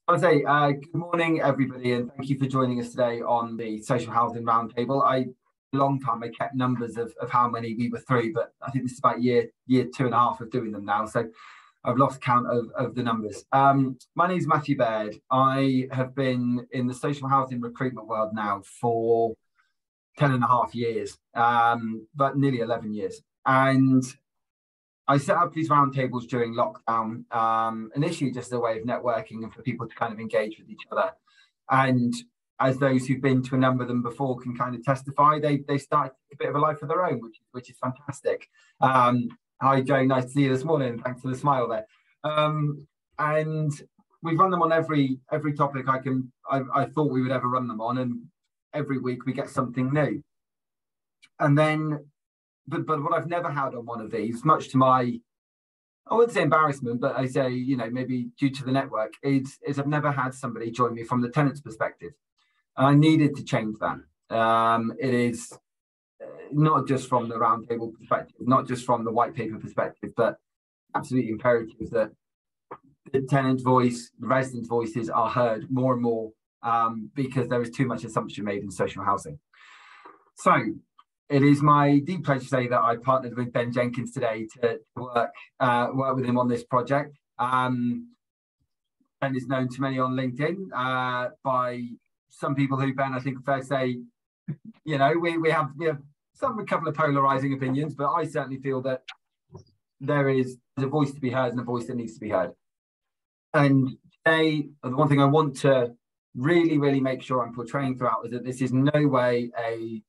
I'll say good morning, everybody, and thank you for joining us today on the Social Housing Roundtable. A long time I kept numbers of how many we were through, but I think this is about year 2.5 of doing them now. So I've lost count of the numbers. My name is Matthew Baird. I have been in the social housing recruitment world now for 10.5 years, but nearly 11 years. And I set up these roundtables during lockdown, initially just as a way of networking and for people to kind of engage with each other. And as those who've been to a number of them before can kind of testify, they start a bit of a life of their own, which is fantastic. Hi, Joe, nice to see you this morning. Thanks for the smile there. And we've run them on every topic I thought we would ever run them on, and every week we get something new. And then But what I've never had on one of these, much to my, I wouldn't say embarrassment, but I say, maybe due to the network, is I've never had somebody join me from the tenant's perspective. And I needed to change that. It is not just from the roundtable perspective, not just from the white paper perspective, but absolutely imperative that the tenant voice, the resident voices are heard more and more, because there is too much assumption made in social housing. So it is my deep pleasure to say that I partnered with Ben Jenkins today to work with him on this project. Ben is known to many on LinkedIn by some people who, Ben, I think fair to say, we have a couple of polarizing opinions, but I certainly feel that there's a voice to be heard and a voice that needs to be heard. And today, the one thing I want to really, really make sure I'm portraying throughout is that this is no way a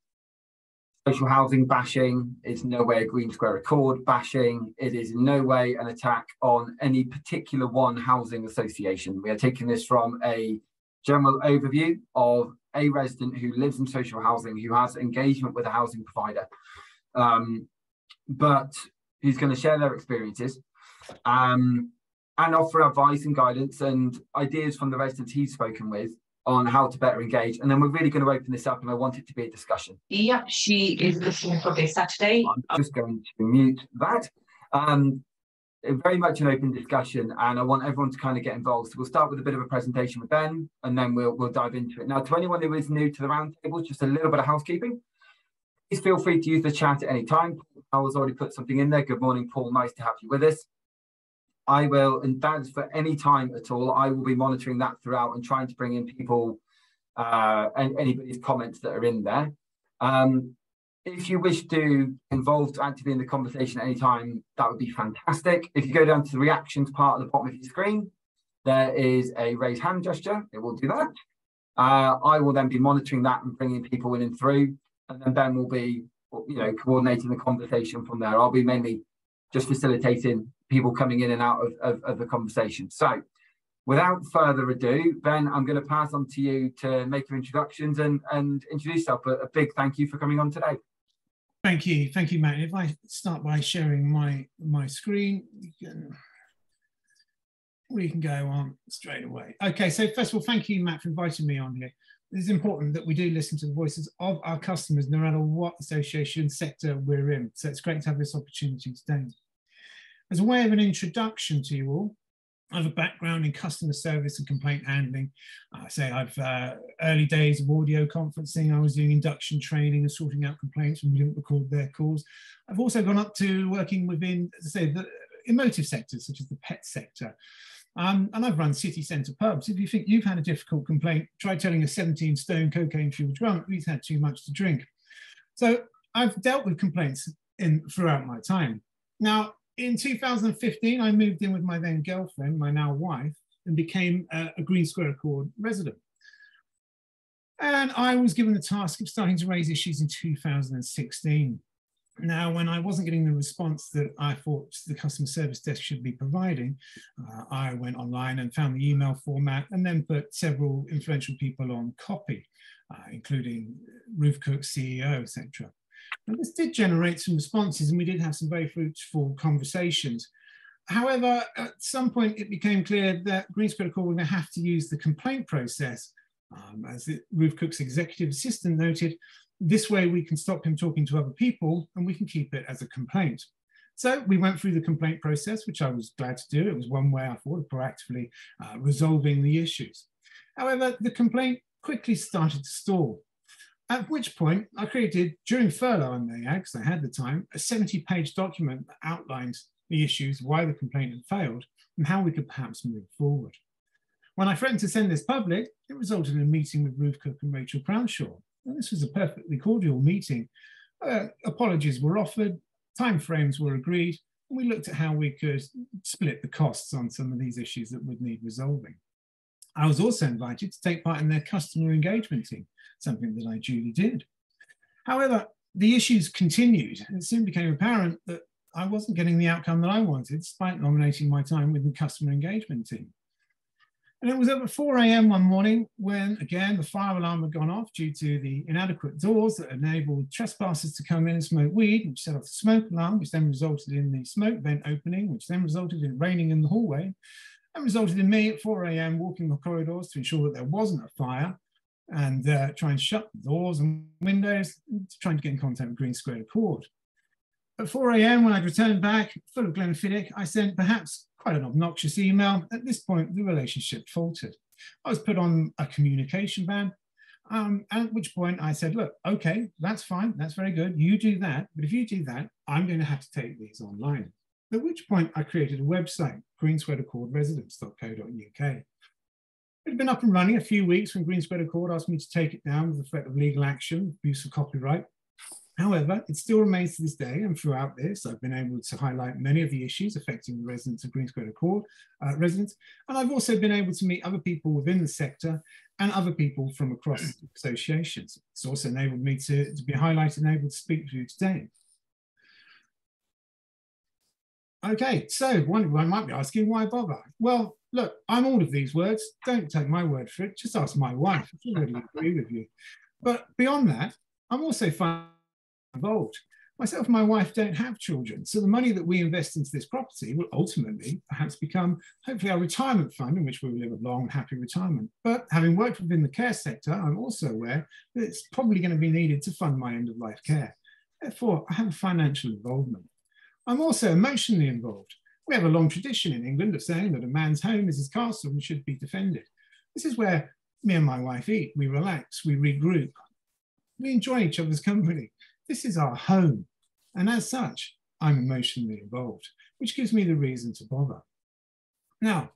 social housing bashing, it's no way a GreenSquareAccord bashing, it is in no way an attack on any particular one housing association. We are taking this from a general overview of a resident who lives in social housing, who has engagement with a housing provider, but who's going to share their experiences and offer advice and guidance and ideas from the residents he's spoken with on how to better engage. And then we're really going to open this up, and I want it to be a discussion. Yeah, she is listening for this Saturday. I'm just going to mute that. Very much an open discussion, and I want everyone to kind of get involved. So we'll start with a bit of a presentation with Ben, and then we'll dive into it. Now, to anyone who is new to the roundtable, just a little bit of housekeeping. Please feel free to use the chat at any time. Paul's already put something in there. Good morning, Paul. Nice to have you with us. I will, and that is for any time at all, I will be monitoring that throughout and trying to bring in people and anybody's comments that are in there. If you wish to involve actively in the conversation at any time, that would be fantastic. If you go down to the reactions part at the bottom of your screen, there is a raise hand gesture. It will do that. I will then be monitoring that and bringing people in and through, and then Ben will be, coordinating the conversation from there. I'll be mainly just facilitating people coming in and out of the conversation. So without further ado, Ben, I'm going to pass on to you to make your introductions and introduce yourself. But a big thank you for coming on today. Thank you, Matt. If I start by sharing my screen, we can go on straight away. Okay, so first of all, thank you, Matt, for inviting me on here. It is important that we do listen to the voices of our customers, no matter what association sector we're in. So it's great to have this opportunity today. As a way of an introduction to you all, I have a background in customer service and complaint handling. I've early days of audio conferencing. I was doing induction training and sorting out complaints when we didn't record their calls. I've also gone up to working within, as I say, the emotive sectors, such as the pet sector. And I've run city centre pubs. If you think you've had a difficult complaint, try telling a 17-stone cocaine-fueled drunk who's had too much to drink. So I've dealt with complaints throughout my time. Now, in 2015, I moved in with my then girlfriend, my now wife, and became a GreenSquareAccord resident. And I was given the task of starting to raise issues in 2016. Now, when I wasn't getting the response that I thought the customer service desk should be providing, I went online and found the email format and then put several influential people on copy, including Roof Cook's CEO, etc. And this did generate some responses, and we did have some very fruitful conversations. However, at some point, it became clear that GreenSquareAccord were going to have to use the complaint process. As the Roof Cook's executive assistant noted, this way we can stop him talking to other people and we can keep it as a complaint. So we went through the complaint process, which I was glad to do. It was one way I thought of proactively resolving the issues. However, the complaint quickly started to stall, at which point I created, during furlough on the because I had the time, a 70-page document that outlined the issues, why the complaint had failed, and how we could perhaps move forward. When I threatened to send this public, it resulted in a meeting with Ruth Cook and Rachel Crownshaw. And this was a perfectly cordial meeting. Apologies were offered, timeframes were agreed, and we looked at how we could split the costs on some of these issues that would need resolving. I was also invited to take part in their customer engagement team, something that I duly did. However, the issues continued, and it soon became apparent that I wasn't getting the outcome that I wanted, despite nominating my time with the customer engagement team. And it was over 4 a.m. one morning when, again, the fire alarm had gone off due to the inadequate doors that enabled trespassers to come in and smoke weed, which set off the smoke alarm, which then resulted in the smoke vent opening, which then resulted in raining in the hallway, and resulted in me at 4 a.m. walking the corridors to ensure that there wasn't a fire, and trying to shut the doors and windows, trying to get in contact with GreenSquareAccord. At 4 a.m. when I'd returned back, full of Glenfiddich, I sent perhaps quite an obnoxious email. At this point, the relationship faltered. I was put on a communication ban, at which point I said, look, okay, that's fine, that's very good, you do that, but if you do that, I'm going to have to take these online. At which point I created a website, GreenSquareAccordResidence.co.uk. It had been up and running a few weeks when GreenSquareAccord asked me to take it down with the threat of legal action, abuse of copyright. However, it still remains to this day, and throughout this, I've been able to highlight many of the issues affecting the residents of GreenSquareAccord residents, and I've also been able to meet other people within the sector and other people from across associations. It's also enabled me to be highlighted and able to speak to you today. Okay, so one might be asking, why bother? Well, look, I'm all of these words. Don't take my word for it. Just ask my wife. She'll really agree with you. But beyond that, I'm also involved. Myself and my wife don't have children, so the money that we invest into this property will ultimately perhaps become, hopefully, our retirement fund in which we will live a long, happy retirement. But having worked within the care sector, I'm also aware that it's probably going to be needed to fund my end-of-life care. Therefore, I have a financial involvement. I'm also emotionally involved. We have a long tradition in England of saying that a man's home is his castle and should be defended. This is where me and my wife eat, we relax, we regroup, we enjoy each other's company. This is our home. And as such, I'm emotionally involved, which gives me the reason to bother. Now,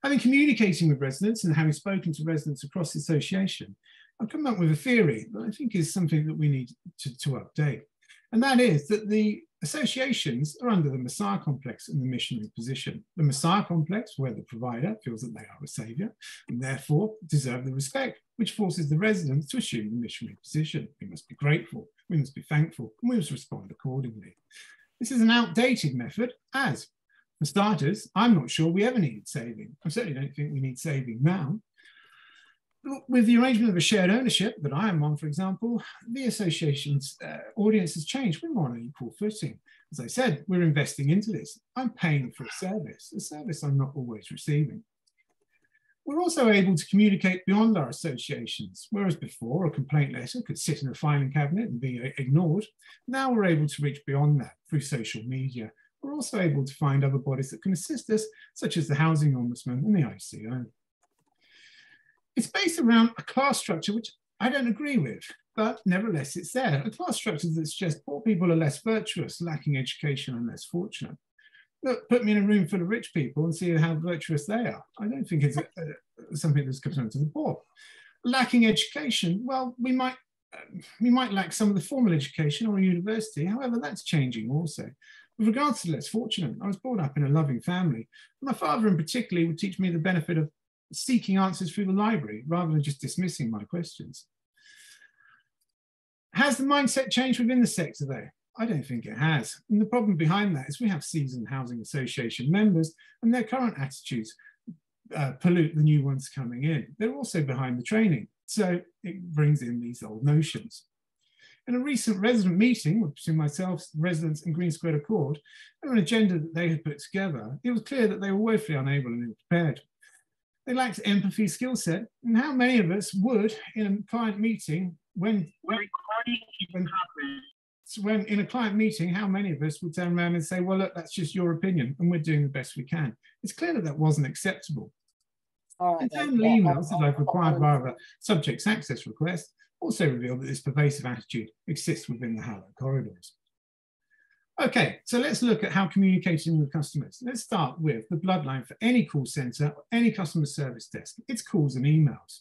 having communicating with residents and having spoken to residents across the association, I've come up with a theory that I think is something that we need to update. And that is that the associations are under the Messiah complex and the missionary position. The Messiah complex, where the provider feels that they are a saviour and therefore deserve the respect, which forces the residents to assume the missionary position. We must be grateful, we must be thankful, and we must respond accordingly. This is an outdated method, as, for starters, I'm not sure we ever needed saving. I certainly don't think we need saving now. With the arrangement of a shared ownership that I am on, for example, the association's audience has changed. We're more on an equal footing. As I said, we're investing into this. I'm paying for a service I'm not always receiving. We're also able to communicate beyond our associations, whereas before a complaint letter could sit in a filing cabinet and be ignored. Now we're able to reach beyond that through social media. We're also able to find other bodies that can assist us, such as the Housing Ombudsman and the ICO. It's based around a class structure which I don't agree with, but nevertheless it's there. A class structure that suggests poor people are less virtuous, lacking education and less fortunate. Look, put me in a room full of rich people and see how virtuous they are. I don't think it's something that's concerned to the poor. Lacking education, well, we might lack some of the formal education or a university. However, that's changing also. With regards to less fortunate, I was brought up in a loving family. My father in particular would teach me the benefit of seeking answers through the library rather than just dismissing my questions. Has the mindset changed within the sector though? I don't think it has. And the problem behind that is we have seasoned housing association members and their current attitudes pollute the new ones coming in. They're also behind the training. So it brings in these old notions. In a recent resident meeting between myself, residents and GreenSquareAccord, and an agenda that they had put together, it was clear that they were woefully unable and ill-prepared. They lacked empathy skill set, and how many of us would, in a client meeting, when when in a client meeting, how many of us would turn around and say, well, look, that's just your opinion and we're doing the best we can. It's clear that that wasn't acceptable. Internal emails that I've required via a subject's access request also reveal that this pervasive attitude exists within the hallowed corridors. Okay, so let's look at how communicating with customers. Let's start with the bloodline for any call center or any customer service desk. It's calls and emails.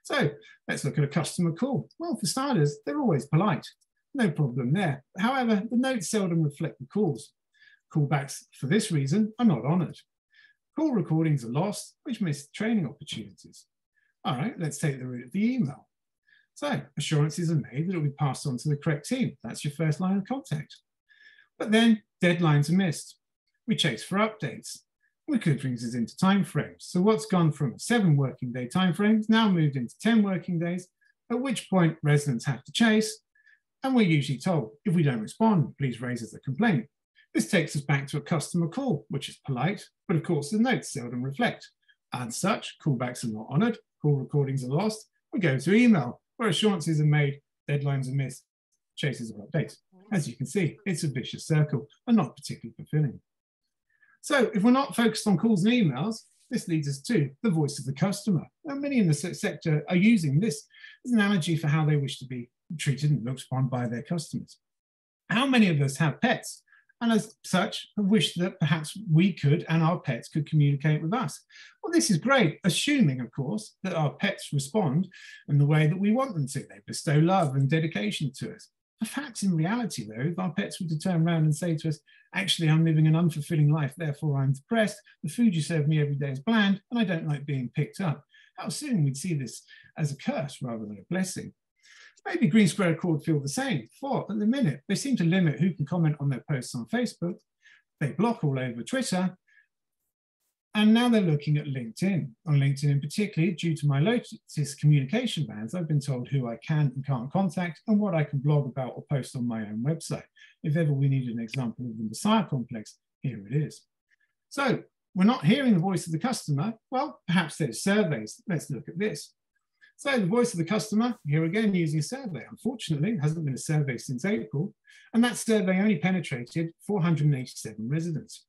So let's look at a customer call. Well, for starters, they're always polite. No problem there. However, the notes seldom reflect the calls. Callbacks, for this reason, are not honoured. Call recordings are lost, which miss training opportunities. All right, let's take the route of the email. So assurances are made that it will be passed on to the correct team. That's your first line of contact. But then deadlines are missed. We chase for updates, which brings us into timeframes. So what's gone from a 7 working day timeframe is now moved into 10 working days, at which point residents have to chase. And we're usually told, if we don't respond, please raise as a complaint. This takes us back to a customer call, which is polite, but of course the notes seldom reflect. As such, callbacks are not honoured, call recordings are lost. We go to email, where assurances are made, deadlines are missed, chases are updated. As you can see, it's a vicious circle and not particularly fulfilling. So if we're not focused on calls and emails, this leads us to the voice of the customer. Now, many in the sector are using this as an analogy for how they wish to be treated and looked upon by their customers. How many of us have pets? And as such, wish that perhaps we could and our pets could communicate with us. Well, this is great, assuming, of course, that our pets respond in the way that we want them to. They bestow love and dedication to us. The fact in reality, though, if our pets were to turn around and say to us, actually, I'm living an unfulfilling life, therefore I'm depressed, the food you serve me every day is bland, and I don't like being picked up, how soon we'd see this as a curse rather than a blessing. Maybe GreenSquareAccord feel the same, for at the minute, they seem to limit who can comment on their posts on Facebook, they block all over Twitter, and now they're looking at LinkedIn. On LinkedIn in particular, due to my latest communication bans, I've been told who I can and can't contact and what I can blog about or post on my own website. If ever we need an example of the Messiah complex, here it is. So we're not hearing the voice of the customer. Well, perhaps there's surveys. Let's look at this. So the voice of the customer, here again, using a survey. Unfortunately, it hasn't been a survey since April, and that survey only penetrated 487 residents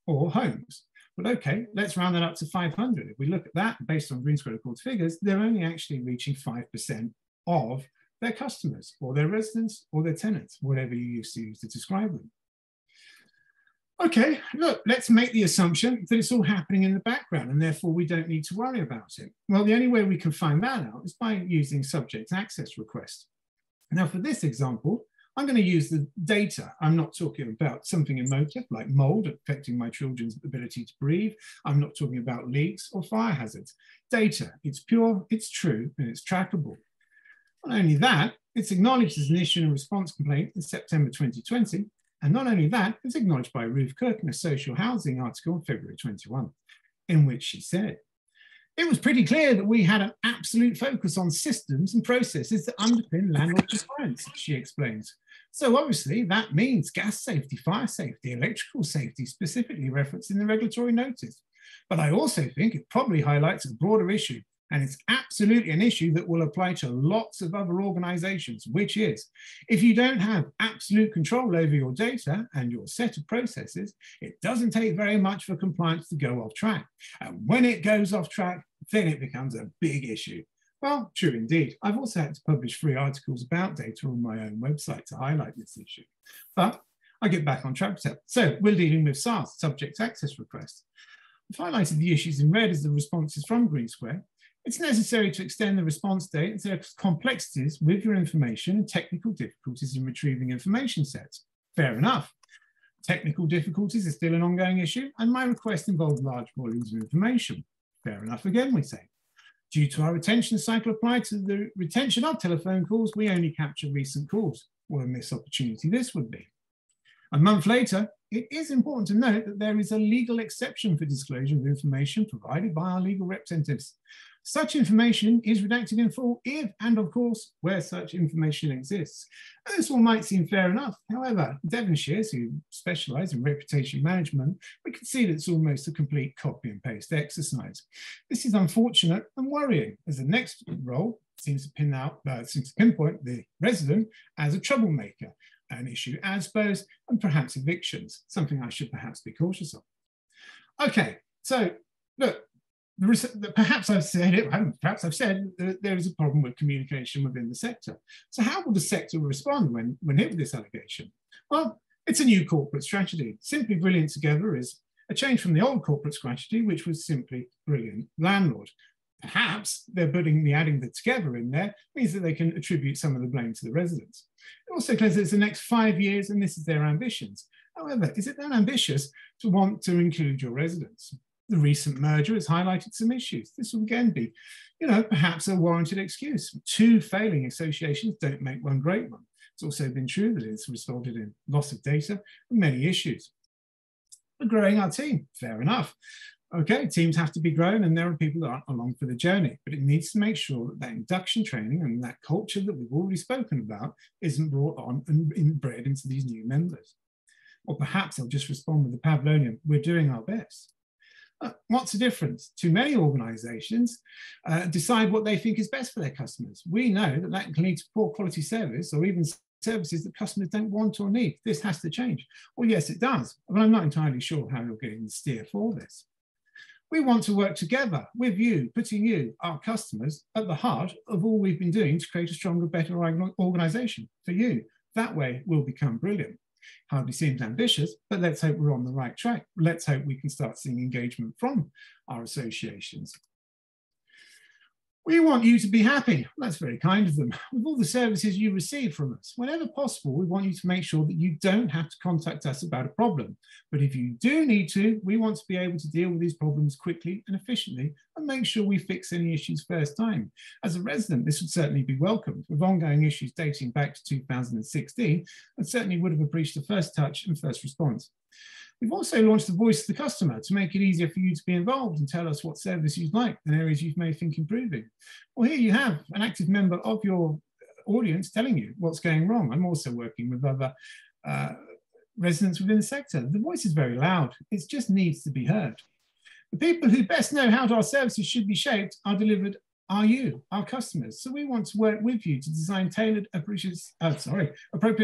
or homes. But okay, let's round that up to 500. If we look at that, based on GreenSquareAccord's figures, they're only actually reaching 5% of their customers or their residents or their tenants, whatever you used to use to describe them. Okay, look, let's make the assumption that it's all happening in the background and therefore we don't need to worry about it. Well, the only way we can find that out is by using subject access request. Now, for this example, I'm going to use the data. I'm not talking about something emotive like mold affecting my children's ability to breathe. I'm not talking about leaks or fire hazards. Data, it's pure, it's true, and it's trackable. Not only that, it's acknowledged as an issue and response complaint in September 2020. And not only that, it's acknowledged by Ruth Cook in a social housing article in February 21, in which she said, it was pretty clear that we had an absolute focus on systems and processes that underpin landlord compliance, she explains. So obviously that means gas safety, fire safety, electrical safety, specifically referenced in the regulatory notice. But I also think it probably highlights a broader issue, and it's absolutely an issue that will apply to lots of other organizations, which is, if you don't have absolute control over your data and your set of processes, it doesn't take very much for compliance to go off track. And when it goes off track, then it becomes a big issue. Well, true indeed. I've also had to publish 3 articles about data on my own website to highlight this issue. But I get back on track. So we're dealing with SaaS, subject access requests. I've highlighted the issues in red as the responses from GreenSquare. It's necessary to extend the response date if there are complexities with your information and technical difficulties in retrieving information sets. Fair enough. Technical difficulties are still an ongoing issue, and my request involves large volumes of information. Fair enough again, we say. Due to our retention cycle applied to the retention of telephone calls, we only capture recent calls. What a missed opportunity this would be. A month later, it is important to note that there is a legal exception for disclosure of information provided by our legal representatives. Such information is redacted in full if, and of course, where such information exists. And this all might seem fair enough. However, Devonshires, who specialise in reputation management, we can see that it's almost a complete copy and paste exercise. This is unfortunate and worrying, as the next role seems to pinpoint the resident as a troublemaker. and issue ASBOs and perhaps evictions, something I should perhaps be cautious of. Okay, so look, perhaps I've said it, perhaps I've said that there is a problem with communication within the sector. So how will the sector respond when hit with this allegation? Well, it's a new corporate strategy. Simply Brilliant Together is a change from the old corporate strategy, which was simply Brilliant Landlord. Perhaps they're adding the together in there means that they can attribute some of the blame to the residents. It also claims that it's the next 5 years and this is their ambitions. However, is it that ambitious to want to include your residents? The recent merger has highlighted some issues. This will again be, perhaps a warranted excuse. 2 failing associations don't make one great one. It's also been true that it's resulted in loss of data and many issues. We're growing our team, fair enough. Okay, teams have to be grown and there are people that aren't along for the journey, but it needs to make sure that induction training and that culture that we've already spoken about isn't brought on and bred into these new members. Or perhaps I'll just respond with the Pavlovian, we're doing our best. What's the difference? Too many organisations decide what they think is best for their customers. We know that that can lead to poor quality service or even services that customers don't want or need. This has to change. Well, yes, it does, but I'm not entirely sure how you're getting the steer for this. We want to work together with you, putting you, our customers, at the heart of all we've been doing to create a stronger, better organisation for you. That way, we'll become brilliant. Hardly seems ambitious, but let's hope we're on the right track. Let's hope we can start seeing engagement from our associations. We want you to be happy. That's very kind of them. With all the services you receive from us, whenever possible, we want you to make sure that you don't have to contact us about a problem. But if you do need to, we want to be able to deal with these problems quickly and efficiently and make sure we fix any issues first time. As a resident, this would certainly be welcomed. With ongoing issues dating back to 2016, I certainly would have appreciated the first touch and first response. We've also launched the Voice of the Customer to make it easier for you to be involved and tell us what service you'd like and areas you may think improving. Well, here you have an active member of your audience telling you what's going wrong. I'm also working with other residents within the sector. The voice is very loud. It just needs to be heard. The people who best know how our services should be shaped are delivered are you, our customers. So we want to work with you to design tailored, appropriate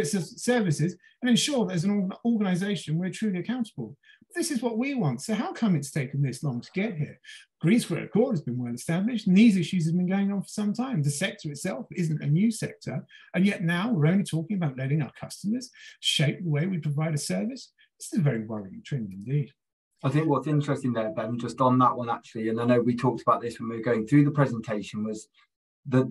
services and ensure that as an organisation, we're truly accountable. This is what we want. So how come it's taken this long to get here? GreenSquareAccord has been well established and these issues have been going on for some time. The sector itself isn't a new sector. And yet now we're only talking about letting our customers shape the way we provide a service. This is a very worrying trend indeed. I think what's interesting there, Ben, just on that one actually, and I know we talked about this when we were going through the presentation, was that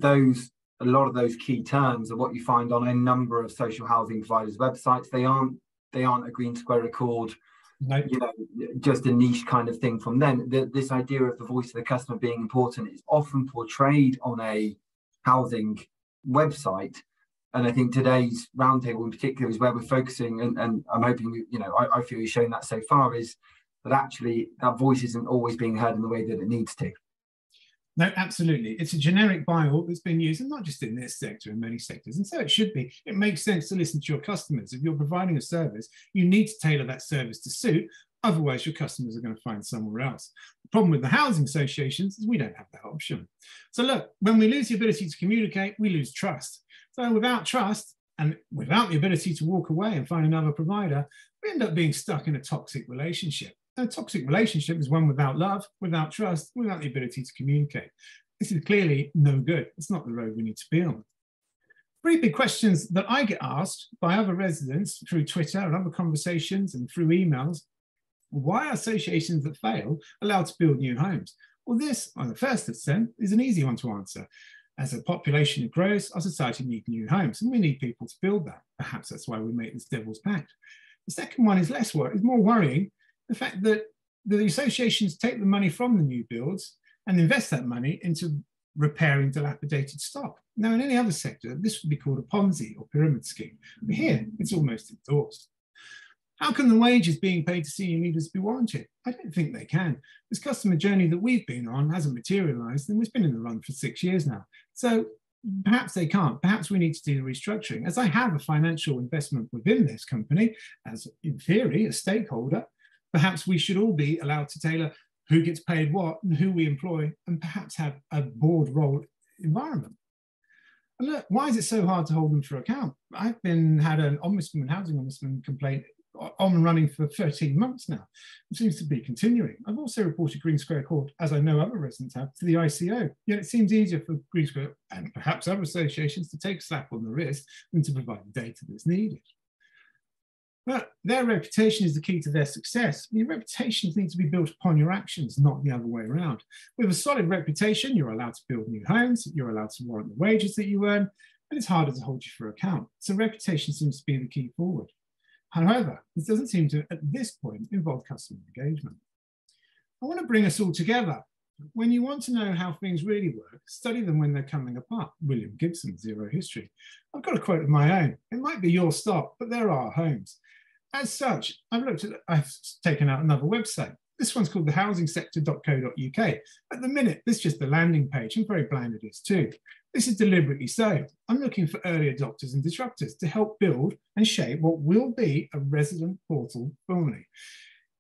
a lot of those key terms are what you find on a number of social housing providers' websites. They aren't a GreenSquareAccord, no. Just a niche kind of thing from them. This idea of the voice of the customer being important is often portrayed on a housing website. And I think today's roundtable in particular is where we're focusing, and I'm hoping, I feel you're showing that so far, is that actually that voice isn't always being heard in the way that it needs to. No, absolutely. It's a generic bylaw that's been used, and not just in this sector, in many sectors. And so it should be. It makes sense to listen to your customers. If you're providing a service, you need to tailor that service to suit. Otherwise, your customers are going to find somewhere else. The problem with the housing associations is we don't have that option. So look, when we lose the ability to communicate, we lose trust. So without trust, and without the ability to walk away and find another provider, we end up being stuck in a toxic relationship. A toxic relationship is one without love, without trust, without the ability to communicate. This is clearly no good. It's not the road we need to be on. 3 big questions that I get asked by other residents through Twitter and other conversations and through emails. Why are associations that fail allowed to build new homes? Well, this, on the first extent, is an easy one to answer. As a population grows, our society needs new homes, and we need people to build that. Perhaps that's why we make this devil's pact. The second one is more worrying. The fact that the associations take the money from the new builds and invest that money into repairing dilapidated stock. Now, in any other sector, this would be called a Ponzi or pyramid scheme. But here, it's almost endorsed. How can the wages being paid to senior leaders be warranted? I don't think they can. This customer journey that we've been on hasn't materialised, and we've been in the run for 6 years now. So perhaps they can't. Perhaps we need to do the restructuring. As I have a financial investment within this company, as in theory, a stakeholder, perhaps we should all be allowed to tailor who gets paid what and who we employ, and perhaps have a board role environment. And look, why is it so hard to hold them for account? I've had an ombudsman, housing ombudsman complaint on and running for 13 months now. It seems to be continuing. I've also reported GreenSquareAccord, as I know other residents have, to the ICO. Yet it seems easier for GreenSquare and perhaps other associations to take a slap on the wrist than to provide the data that's needed. But their reputation is the key to their success. Your reputations need to be built upon your actions, not the other way around. With a solid reputation, you're allowed to build new homes, you're allowed to warrant the wages that you earn, and it's harder to hold you for account. So reputation seems to be the key forward. However, this doesn't seem to, at this point, involve customer engagement. I want to bring us all together. When you want to know how things really work, study them when they're coming apart. William Gibson, Zero History. I've got a quote of my own. It might be your stop, but there are homes. As such, I've taken out another website. This one's called thehousingsector.co.uk. At the minute, this is just the landing page, and very bland it is too. This is deliberately so. I'm looking for early adopters and disruptors to help build and shape what will be a resident portal formally.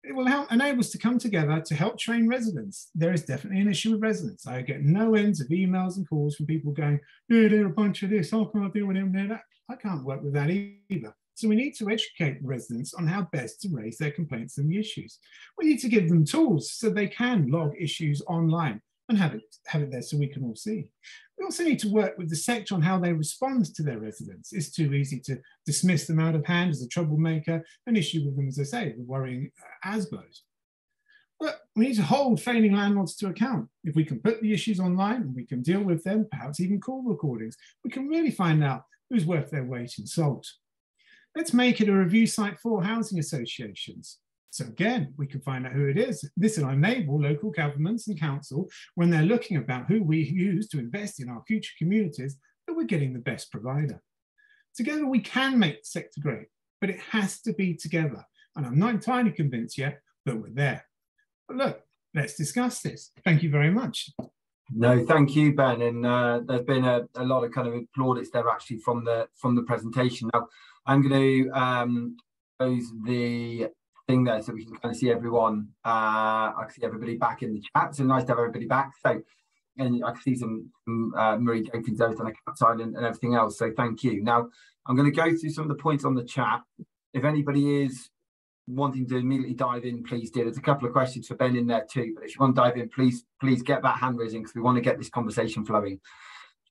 It will enable us to come together to help train residents. There is definitely an issue with residents. I get no ends of emails and calls from people going, yeah, they're a bunch of this, I can't deal with them, they're that. I can't work with that either. So we need to educate the residents on how best to raise their complaints and the issues. We need to give them tools so they can log issues online and have it there so we can all see. We also need to work with the sector on how they respond to their residents. It's too easy to dismiss them out of hand as a troublemaker, an issue with them, as I say, the worrying ASBOs. But we need to hold failing landlords to account. If we can put the issues online and we can deal with them, perhaps even call recordings, we can really find out who's worth their weight in salt. Let's make it a review site for housing associations. So again, we can find out who it is. This will enable local governments and council, when they're looking about who we use to invest in our future communities, that we're getting the best provider. Together we can make the sector great, but it has to be together. And I'm not entirely convinced yet, but we're there. But look, let's discuss this. Thank you very much. No, thank you, Ben. And there's been a lot of kind of plaudits there actually from the presentation. Now, I'm going to close the thing there so we can kind of see everyone. I can see everybody back in the chat. So nice to have everybody back. So, and I can see some Marie Jenkins there on the cat side and everything else. So thank you. Now, I'm going to go through some of the points on the chat. If anybody is wanting to immediately dive in, please do. There's a couple of questions for Ben in there too, but if you want to dive in, please get that hand raising because we want to get this conversation flowing.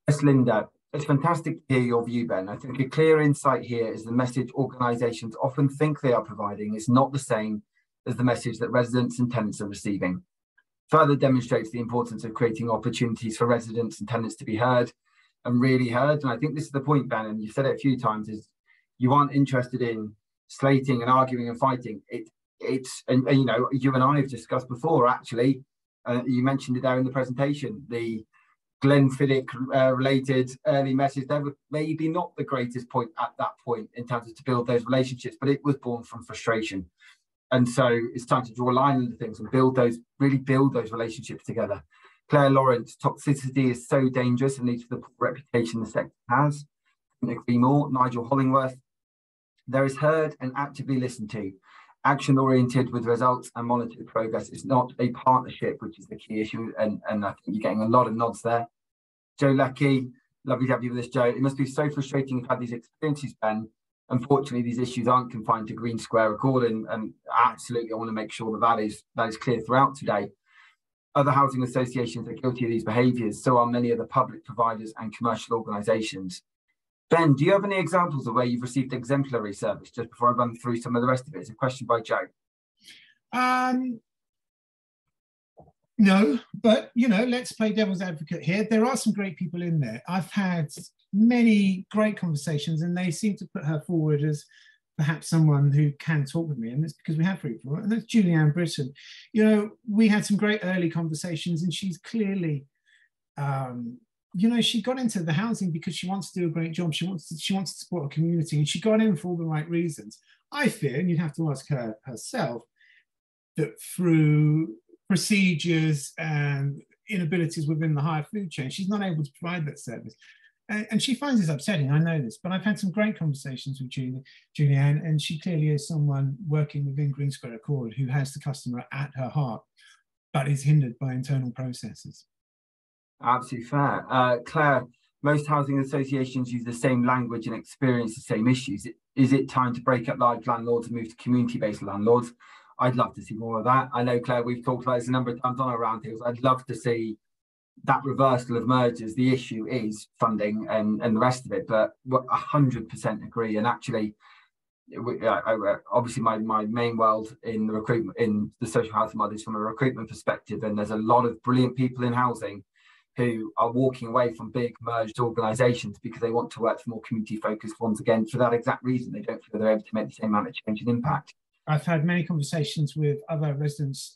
Yes, Linda, it's fantastic to hear your view, Ben. I think a clear insight here is the message organisations often think they are providing is not the same as the message that residents and tenants are receiving. Further demonstrates the importance of creating opportunities for residents and tenants to be heard and really heard. And I think this is the point, Ben, and you've said it a few times, is you aren't interested in slating and arguing and fighting. It's you know, you and I have discussed before actually, you mentioned it there in the presentation, the Glenfiddich related early message, they were maybe not the greatest point at that point in terms of to build those relationships, but it was born from frustration. And so it's time to draw a line into things and really build those relationships together. Claire Lawrence, toxicity is so dangerous and leads to the poor reputation the sector has. Couldn't agree more. Nigel Hollingworth, there is heard and actively listened to. Action-oriented with results and monitored progress. It's not a partnership, which is the key issue, and I think you're getting a lot of nods there. Joe Leckie, lovely to have you with us, Joe. It must be so frustrating to have these experiences, Ben. Unfortunately, these issues aren't confined to GreenSquareAccord, and absolutely I want to make sure that is clear throughout today. Other housing associations are guilty of these behaviours, so are many other public providers and commercial organisations. Ben, do you have any examples of where you've received exemplary service, just before I run through some of the rest of it? It's a question by Joe. No, but, you know, let's play devil's advocate here. There are some great people in there. I've had many great conversations and they seem to put her forward as perhaps someone who can talk with me, and it's because we have people, and that's Julianne Britton. You know, we had some great early conversations and she's clearly... you know, she got into the housing because she wants to do a great job. She wants to support a community, and she got in for all the right reasons. I fear, and you'd have to ask her herself, that through procedures and inabilities within the higher food chain, she's not able to provide that service. And she finds this upsetting, I know this, but I've had some great conversations with Julianne, and she clearly is someone working within GreenSquareAccord who has the customer at her heart, but is hindered by internal processes. Absolutely fair. Claire, most housing associations use the same language and experience the same issues. Is it time to break up large landlords and move to community-based landlords? I'd love to see more of that. I know, Claire, we've talked about this a number of times on our roundtables. I'd love to see that reversal of mergers. The issue is funding and the rest of it, but 100% agree. And actually, obviously my main world in the recruitment, in the social housing world, is from a recruitment perspective, and there's a lot of brilliant people in housing who are walking away from big merged organisations because they want to work for more community focused ones, again for that exact reason. They don't feel they're able to make the same amount of change and impact. I've had many conversations with other residents,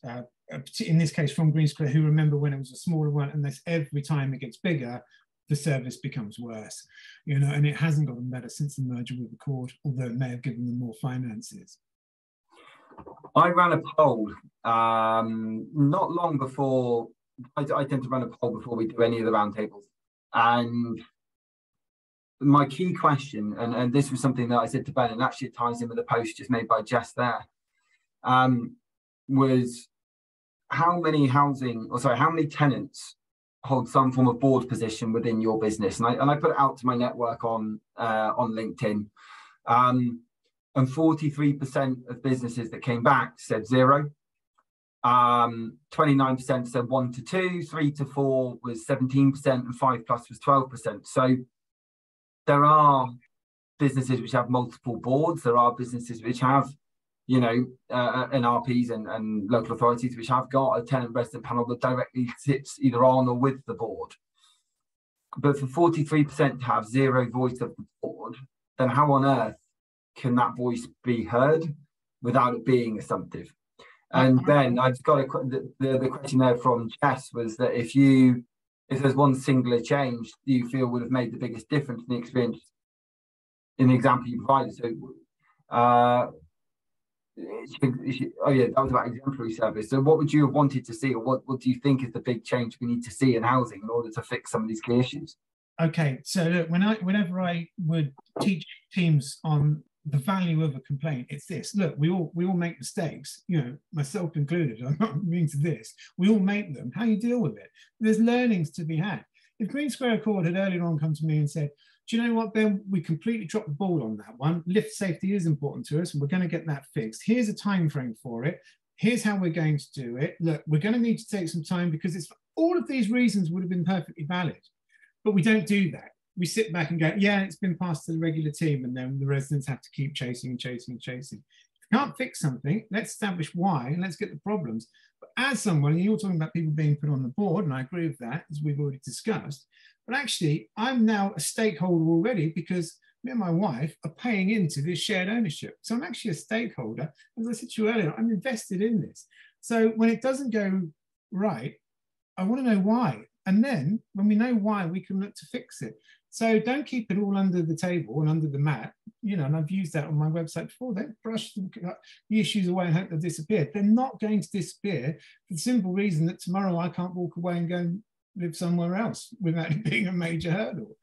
in this case from GreenSquare, who remember when it was a smaller one, and this every time it gets bigger, the service becomes worse, you know, and it hasn't gotten better since the merger with Accord, although it may have given them more finances. I ran a poll not long before. I tend to run a poll before we do any of the roundtables, and my key question, and this was something that I said to Ben, and actually it ties in with the post just made by Jess there, was how many tenants hold some form of board position within your business, and I put it out to my network on LinkedIn, and 43% of businesses that came back said 0. 29% said 1 to 2, 3 to 4 was 17%, and 5+ was 12%. So there are businesses which have multiple boards. There are businesses which have, you know, NRPs and local authorities which have got a tenant resident panel that directly sits either on or with the board. But for 43% to have 0 voice of the board, then how on earth can that voice be heard without it being assumptive? And then I've got the question there from Jess was that if there's one singular change that you feel would have made the biggest difference in the experience in the example you provided. So, oh yeah, that was about exemplary service. So what would you have wanted to see, or what do you think is the big change we need to see in housing in order to fix some of these key issues? Okay, so look, whenever I would teach teams on the value of a complaint, it's this. Look, we all make mistakes, you know, myself included. I'm not immune to this. We all make them. How you deal with it? There's learnings to be had. If GreenSquareAccord had earlier on come to me and said, do you know what, Ben, we completely dropped the ball on that one. Lift safety is important to us, and we're going to get that fixed. Here's a time frame for it. Here's how we're going to do it. Look, we're going to need to take some time because it's all of these reasons would have been perfectly valid, but we don't do that. We sit back and go, yeah, it's been passed to the regular team, and then the residents have to keep chasing and chasing and chasing. If you can't fix something, let's establish why and let's get the problems. But as someone, and you're talking about people being put on the board, and I agree with that, as we've already discussed, but actually I'm now a stakeholder already because me and my wife are paying into this shared ownership. So I'm actually a stakeholder. As I said to you earlier, I'm invested in this. So when it doesn't go right, I want to know why. And then when we know why, we can look to fix it. So don't keep it all under the table and under the mat, you know, and I've used that on my website before. Don't brush the issues away and hope they'll disappear. They're not going to disappear for the simple reason that tomorrow I can't walk away and go and live somewhere else without it being a major hurdle.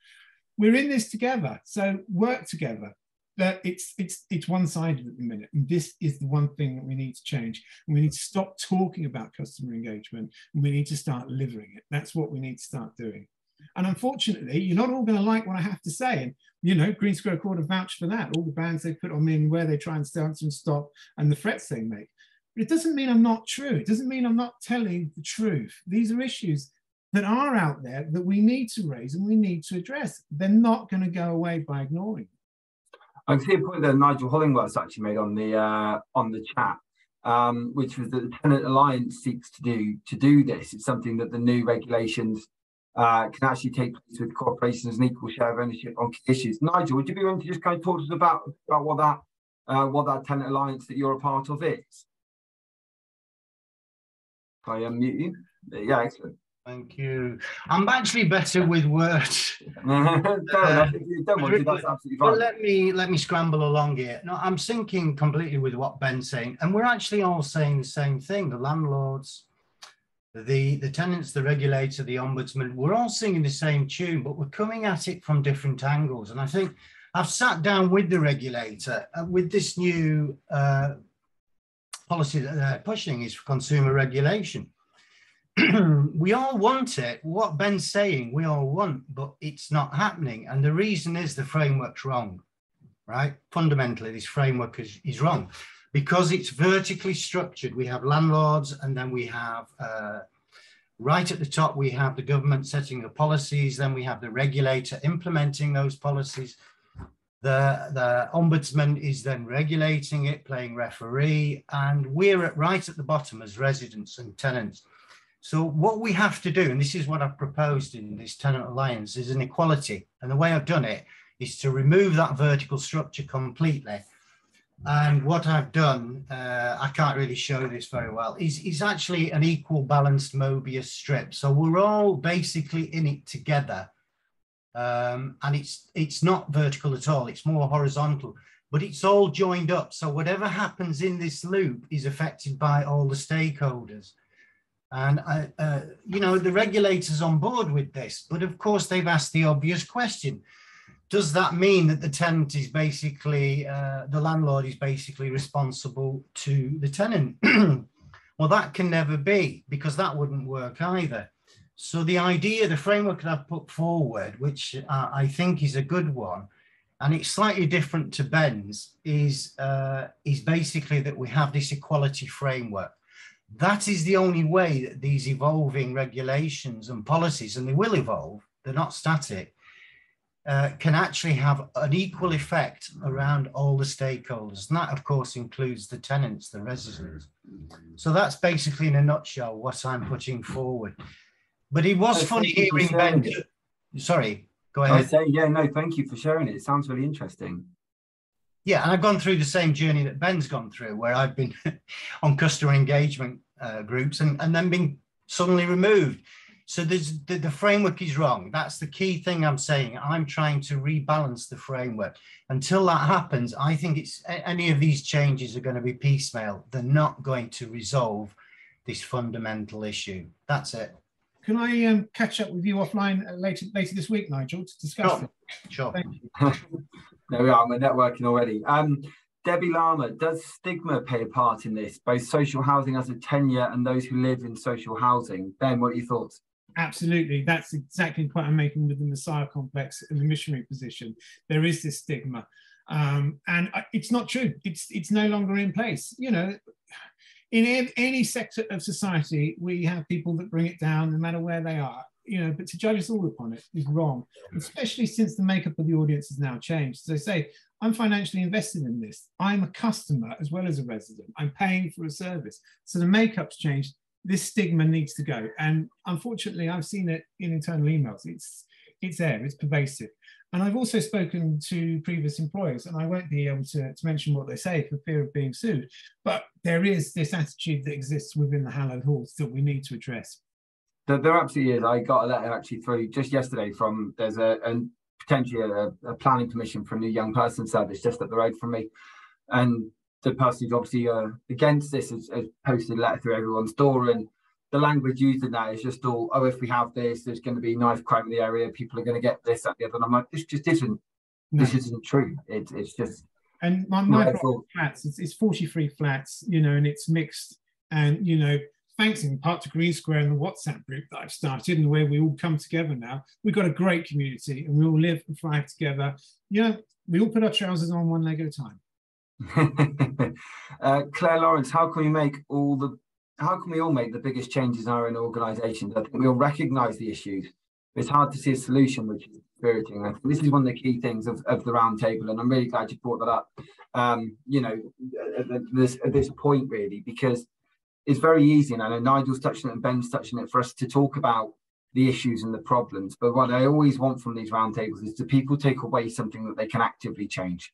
We're in this together, so work together. But it's one-sided at the minute, and this is the one thing that we need to change. And we need to stop talking about customer engagement, and we need to start living it. That's what we need to start doing. And unfortunately, you're not all going to like what I have to say. And, you know, GreenSquareAccord have vouched for that. All the bans they put on me and where they try and stance and stop and the threats they make. But it doesn't mean I'm not true. It doesn't mean I'm not telling the truth. These are issues that are out there that we need to raise and we need to address. They're not going to go away by ignoring them. I can see a point that Nigel Hollingworth's actually made on the chat, which was that the Tenant Alliance seeks to do this. It's something that the new regulations can actually take place with corporations and equal share of ownership on key issues. Nigel, would you be willing to just kind of talk to us about what that Tenant Alliance that you're a part of is? Can I unmute you? Yeah, excellent. Thank you. I'm actually better with words. Don't worry, that's absolutely fine. But let me scramble along here. No, I'm syncing completely with what Ben's saying, and we're actually all saying the same thing. The landlords, the tenants, the regulator, the ombudsman, we're all singing the same tune, but we're coming at it from different angles. And I think I've sat down with the regulator with this new policy that they're pushing is for consumer regulation. we all want it. What Ben's saying, we all want, but it's not happening. And the reason is the framework's wrong, right? Fundamentally, this framework is wrong because it's vertically structured. We have landlords, and then we have, right at the top, we have the government setting the policies, then we have the regulator implementing those policies. The ombudsman is then regulating it, playing referee, and we're right at the bottom as residents and tenants. So what we have to do, and this is what I've proposed in this tenant alliance, is an equality. And the way I've done it is to remove that vertical structure completely. And what I've done, I can't really show this very well, is actually an equal balanced Mobius strip. So we're all basically in it together. And it's not vertical at all, it's more horizontal, but it's all joined up. So whatever happens in this loop is affected by all the stakeholders. And, you know, the regulator's on board with this, but of course they've asked the obvious question. Does that mean that the tenant is basically, the landlord is basically responsible to the tenant? Well, that can never be, because that wouldn't work either. So the idea, the framework that I've put forward, which I think is a good one, and it's slightly different to Ben's, is basically that we have this equality framework. That is the only way that these evolving regulations and policies, and they will evolve, they're not static, can actually have an equal effect around all the stakeholders. And that, of course, includes the tenants, the residents. So that's basically, in a nutshell, what I'm putting forward. But it was funny hearing Ben. Sorry, go ahead. I say, yeah, no, thank you for sharing it. It sounds really interesting. Yeah, and I've gone through the same journey that Ben's gone through, where I've been on customer engagement groups and then been suddenly removed. So the framework is wrong. That's the key thing I'm saying. I'm trying to rebalance the framework. Until that happens, I think any of these changes are going to be piecemeal. They're not going to resolve this fundamental issue. That's it. Can I catch up with you offline later this week, Nigel, to discuss it? Sure. Thank you. There we are, we're networking already. Debbie Lama, does stigma play a part in this, both social housing as a tenure and those who live in social housing? Ben, what are your thoughts? Absolutely. That's exactly the point I'm making with the Messiah complex and the missionary position. There is this stigma. And it's not true. It's no longer in place. You know, in any sector of society, we have people that bring it down no matter where they are, you know, but to judge us all upon it is wrong, especially since the makeup of the audience has now changed. So say, I'm financially invested in this. I'm a customer as well as a resident. I'm paying for a service. So the makeup's changed. This stigma needs to go. And unfortunately, I've seen it in internal emails. It's there, it's pervasive. And I've also spoken to previous employers, and I won't be able to mention what they say for fear of being sued. But there is this attitude that exists within the hallowed halls that we need to address. There absolutely is. I got a letter actually through just yesterday from, there's potentially a planning permission for a new young person service just up the road from me. And the person who's obviously against this has posted a letter through everyone's door, and the language used in that is just all, oh, if we have this, there's going to be knife crime in the area, people are going to get this, that, the other. And I'm like, this just isn't, this isn't true. It's just. And my flats, it's 43 flats, you know, and it's mixed. And, you know, thanks in part to GreenSquare and the WhatsApp group that I've started and where we all come together now, we've got a great community and we all live and thrive together. You know, we all put our trousers on one leg at a time. Claire Lawrence, how can we all make the biggest changes in our own organisations? I think we all recognise the issues. It's hard to see a solution, which is spiriting. I think this is one of the key things of the roundtable, and I'm really glad you brought that up. You know, at this point really, because it's very easy, and I know Nigel's touching it and Ben's touching it, for us to talk about the issues and the problems. But what I always want from these roundtables is do people take away something that they can actively change.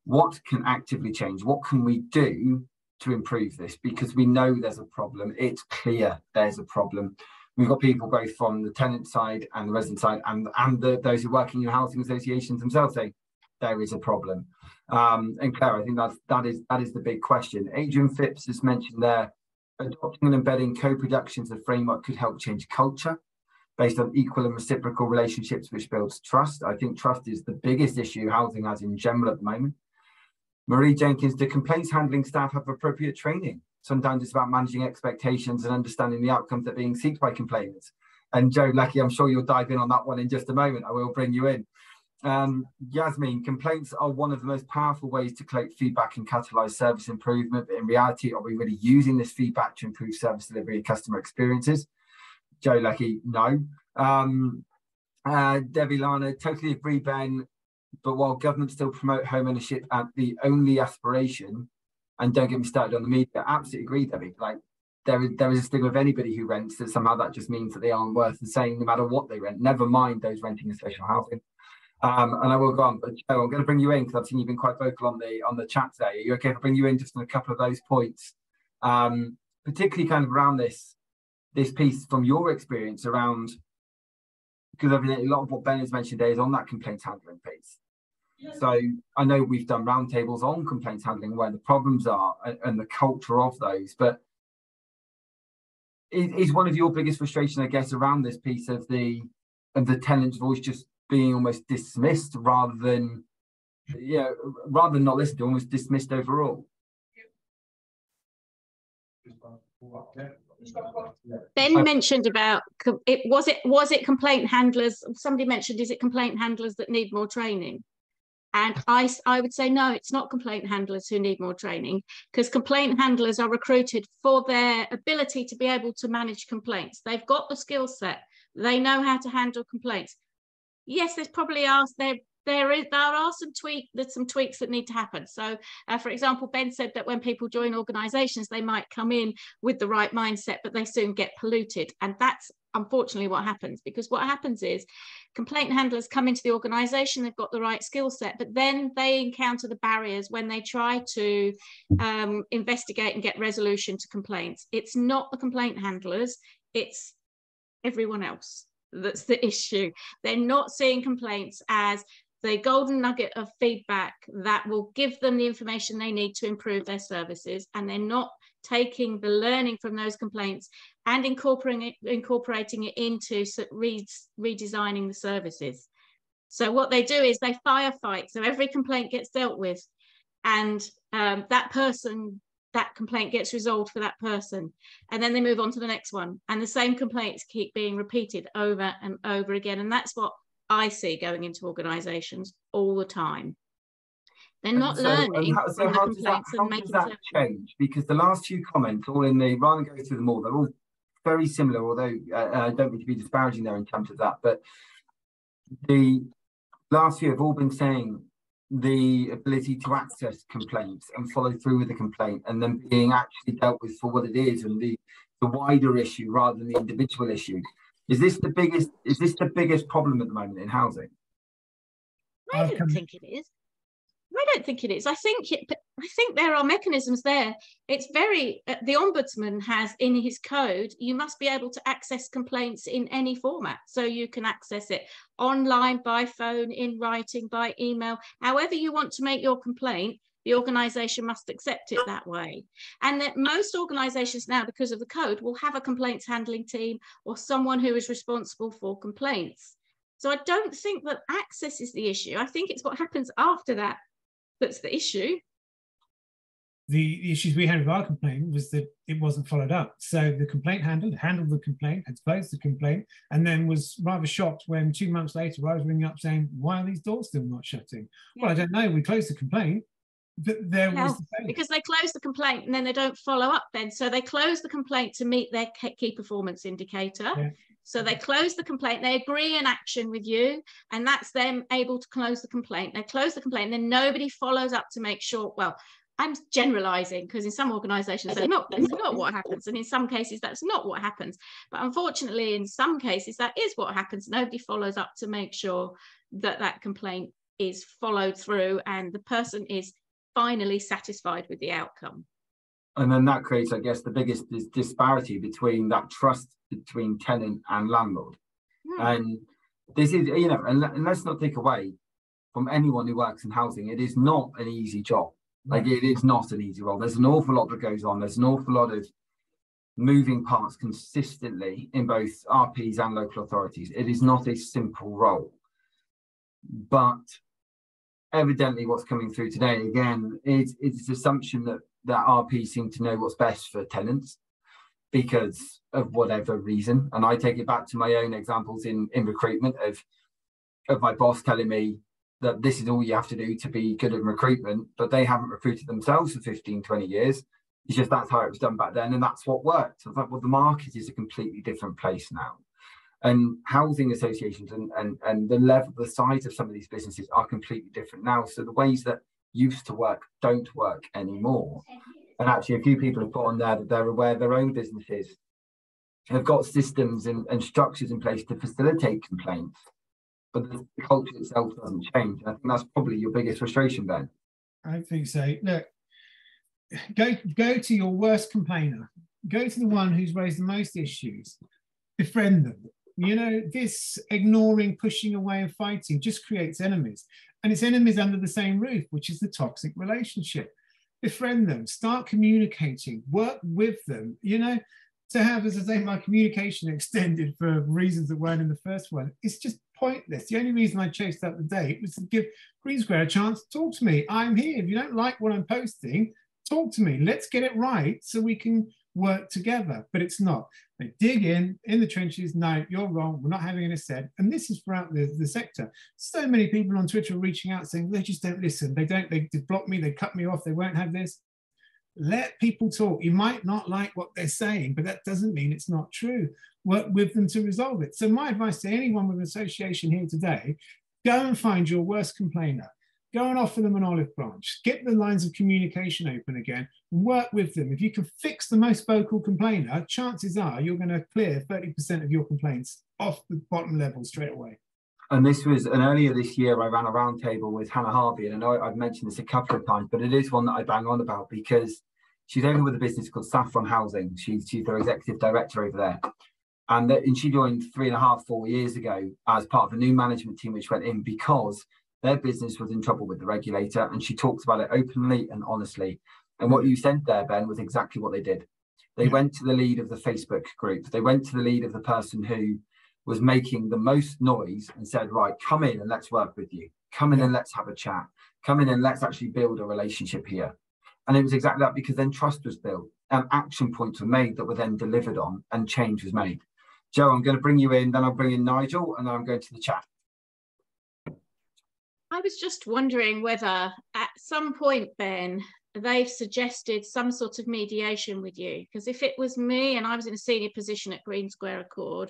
What can actively change? What can we do to improve this? Because we know there's a problem. It's clear there's a problem. We've got people both from the tenant side and the resident side and those who are working in housing associations themselves saying there is a problem. And Claire, I think that is the big question. Adrian Phipps has mentioned there, adopting and embedding co-productions of framework could help change culture based on equal and reciprocal relationships, which builds trust. I think trust is the biggest issue housing has in general at the moment. Marie Jenkins, do complaints handling staff have appropriate training? sometimes it's about managing expectations and understanding the outcomes that are being sought by complainants. And Joe, Lucky, I'm sure you'll dive in on that one in just a moment. I will bring you in. Yasmin, complaints are one of the most powerful ways to collect feedback and catalyse service improvement. But in reality, are we really using this feedback to improve service delivery and customer experiences? Joe, Lucky, no. Debbie Lana, totally agree, Ben. But while governments still promote home ownership at the only aspiration, and don't get me started on the media, absolutely agree, Debbie. Like there is a stigma of anybody who rents that somehow that just means that they aren't worth the same no matter what they rent. Never mind those renting in social housing. And I will go on, but Joe, I'm going to bring you in because I've seen you've been quite vocal on the chat today. Are you okay if I bring you in just on a couple of those points, particularly kind of around this piece from your experience around, because a lot of what Ben has mentioned today is on that complaints handling piece. So I know we've done roundtables on complaints handling where the problems are and the culture of those, but is one of your biggest frustrations, I guess, around this piece of the tenant's voice just being almost dismissed rather than not listened to, almost dismissed overall? Ben mentioned about was it complaint handlers? Somebody mentioned, is it complaint handlers that need more training? And I would say no, it's not complaint handlers who need more training, because complaint handlers are recruited for their ability to be able to manage complaints. They've got the skill set. They know how to handle complaints. Yes, there's probably there are some tweaks that need to happen. So, for example, Ben said that when people join organisations, they might come in with the right mindset, but they soon get polluted. And that's unfortunately what happens, because what happens is complaint handlers come into the organisation, they've got the right skill set, but then they encounter the barriers when they try to investigate and get resolution to complaints. It's not the complaint handlers, it's everyone else that's the issue. They're not seeing complaints as the golden nugget of feedback that will give them the information they need to improve their services, and they're not taking the learning from those complaints and incorporating it into redesigning the services. So what they do is they firefight. So every complaint gets dealt with, and that complaint gets resolved for that person, and then they move on to the next one, and the same complaints keep being repeated over and over again. And that's what I see going into organisations all the time. They're not learning from the complaints and making sense. Change? Because the last few comments, all in the, rather than go through them all, they're all very similar, although I don't mean to be disparaging there in terms of that, but the last few have all been saying the ability to access complaints and follow through with the complaint, and then being actually dealt with for what it is, and the wider issue rather than the individual issue. Is this the biggest problem at the moment in housing? I don't think it is. I don't think it is. I think there are mechanisms there. It's very, the Ombudsman has in his code, you must be able to access complaints in any format. So you can access it online, by phone, in writing, by email, however you want to make your complaint. The organisation must accept it that way. And that most organisations now, because of the code, will have a complaints handling team or someone who is responsible for complaints. So I don't think that access is the issue. I think it's what happens after that that's the issue. The issues we had with our complaint was that it wasn't followed up. So the complaint handled the complaint, had closed the complaint, and then was rather shocked when 2 months later I was ringing up saying, why are these doors still not shutting? Yeah. Well, I don't know, we closed the complaint. But there was the failure. Because they close the complaint and then they don't follow up then. So they close the complaint to meet their key performance indicator. Yeah. So they close the complaint, they agree an action with you, and that's them able to close the complaint. They close the complaint and then nobody follows up to make sure, well, I'm generalizing because in some organizations that's not what happens, and in some cases that's not what happens. But unfortunately, in some cases that is what happens. Nobody follows up to make sure that that complaint is followed through and the person is finally satisfied with the outcome. And then that creates, I guess, the biggest disparity between that trust between tenant and landlord. And this is, you know, and let's not take away from anyone who works in housing, it is not an easy job. Like, it is not an easy role. There's an awful lot that goes on. There's an awful lot of moving parts consistently in both RPs and local authorities. It is not a simple role. But evidently what's coming through today, again, it's this assumption that that RP seem to know what's best for tenants because of whatever reason. And I take it back to my own examples in recruitment of my boss telling me that this is all you have to do to be good in recruitment, but they haven't recruited themselves for 15, 20 years. It's just that's how it was done back then, and that's what worked. I was like, well, the market is a completely different place now. And housing associations and the level, the size of some of these businesses are completely different now. So the ways that used to work don't work anymore. And actually, a few people have put on there that they're aware their own businesses have got systems and structures in place to facilitate complaints, but the culture itself doesn't change. I think that's probably your biggest frustration, Ben. I think so. Look, go to your worst complainer. Go to the one who's raised the most issues. Befriend them. You know, this ignoring, pushing away and fighting just creates enemies. And it's enemies under the same roof, which is the toxic relationship. Befriend them, start communicating, work with them, you know, to have, as I say, my communication extended for reasons that weren't in the first one. It's just pointless. The only reason I chased up the date was to give GreenSquare a chance to talk to me. I'm here. If you don't like what I'm posting, talk to me. Let's get it right so we can work together. But it's not. They dig in the trenches. No, you're wrong. We're not having it said. And this is throughout the sector. So many people on Twitter are reaching out saying they just don't listen. They block me. They cut me off. They won't have this. Let people talk. You might not like what they're saying, but that doesn't mean it's not true. Work with them to resolve it. So my advice to anyone with an association here today, go and find your worst complainer. Go and offer them an olive branch. Get the lines of communication open again and work with them. If you can fix the most vocal complainer, chances are you're going to clear 30% of your complaints off the bottom level straight away. And this was, and earlier this year, I ran a roundtable with Hannah Harvey, and I know I've mentioned this a couple of times, but it is one that I bang on about because she's over with a business called Saffron Housing. She's their executive director over there. And she joined 3.5, 4 years ago as part of a new management team which went in because their business was in trouble with the regulator, and she talks about it openly and honestly. And what you said there, Ben, was exactly what they did. They went to the lead of the Facebook group. They went to the lead of the person who was making the most noise and said, right, come in and let's work with you. Come in and let's have a chat. Come in and let's actually build a relationship here. And it was exactly that, because then trust was built and action points were made that were then delivered on and change was made. Joe, I'm going to bring you in, then I'll bring in Nigel, and then I'm going to the chat. I was just wondering whether at some point, Ben, they've suggested some sort of mediation with you. Because if it was me and I was in a senior position at GreenSquareAccord,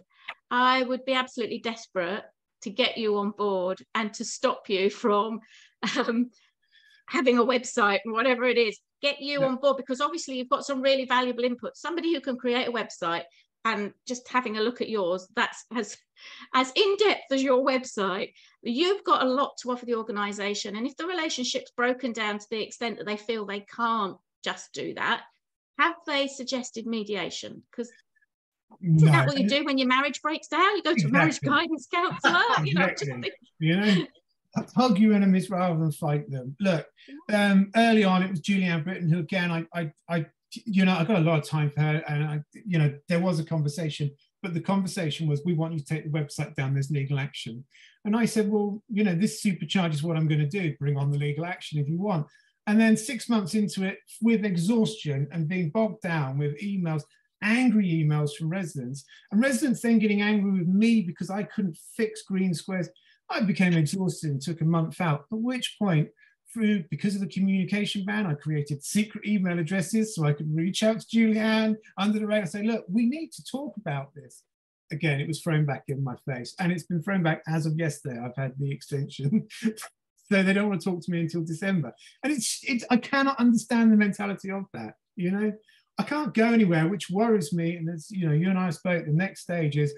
I would be absolutely desperate to get you on board and to stop you from having a website and whatever it is, get you on board, because obviously you've got some really valuable input. Somebody who can create a website, and just having a look at yours, that's as in-depth as your website. You've got a lot to offer the organisation. And if the relationship's broken down to the extent that they feel they can't just do that, have they suggested mediation? Because isn't that what you do when your marriage breaks down? You go to a marriage guidance counsellor. You know, hug your enemies rather than fight them. Look, early on, it was Julianne Britton who, again, I got a lot of time for her, and there was a conversation, but the conversation was, we want you to take the website down, there's legal action. And I said, well, this supercharges what I'm going to do, bring on the legal action if you want. And then 6 months into it, with exhaustion and being bogged down with emails, angry emails from residents, and residents then getting angry with me because I couldn't fix GreenSquares, I became exhausted and took a month out, at which point, because of the communication ban, I created secret email addresses so I could reach out to Julianne under the radar and say, look, we need to talk about this. Again, it was thrown back in my face, and it's been thrown back as of yesterday. I've had the extension. So they don't want to talk to me until December. And I cannot understand the mentality of that, I can't go anywhere, which worries me. And as you and I spoke, the next stage is,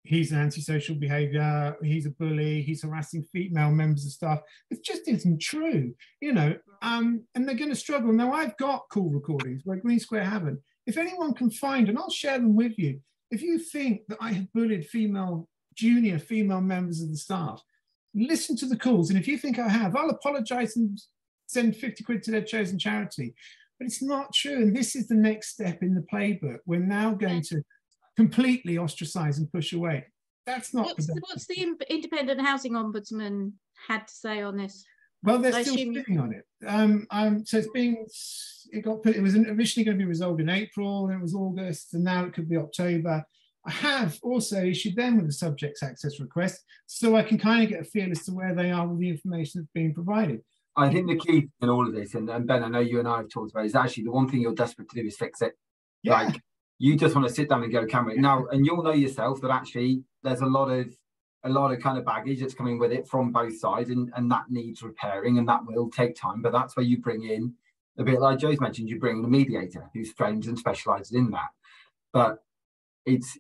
he's an antisocial behaviour, he's a bully, he's harassing female members of staff. It just isn't true, and they're going to struggle. Now, I've got call recordings where GreenSquare haven't. If anyone can find, and I'll share them with you, if you think that I have bullied junior female members of the staff, listen to the calls. And if you think I have, I'll apologise and send 50 quid to their chosen charity. But it's not true. And this is the next step in the playbook. We're now going to completely ostracize and push away. That's not. What's the independent housing ombudsman had to say on this? Well, they're I still assume sitting on it. So it was originally going to be resolved in April, then it was August, and now it could be October. I have also issued them with a subject access request, so I can kind of get a feel as to where they are with the information that's being provided. I think the key in all of this, and Ben, I know you and I have talked about it, is actually the one thing you're desperate to do is fix it. Yeah. Like, you just want to sit down and go, can we? Now, and you'll know yourself that actually there's a lot of kind of baggage that's coming with it from both sides, and that needs repairing, and that will take time. But that's where you bring in, a bit like Joe's mentioned, you bring in a mediator who's trained and specializes in that. But it's,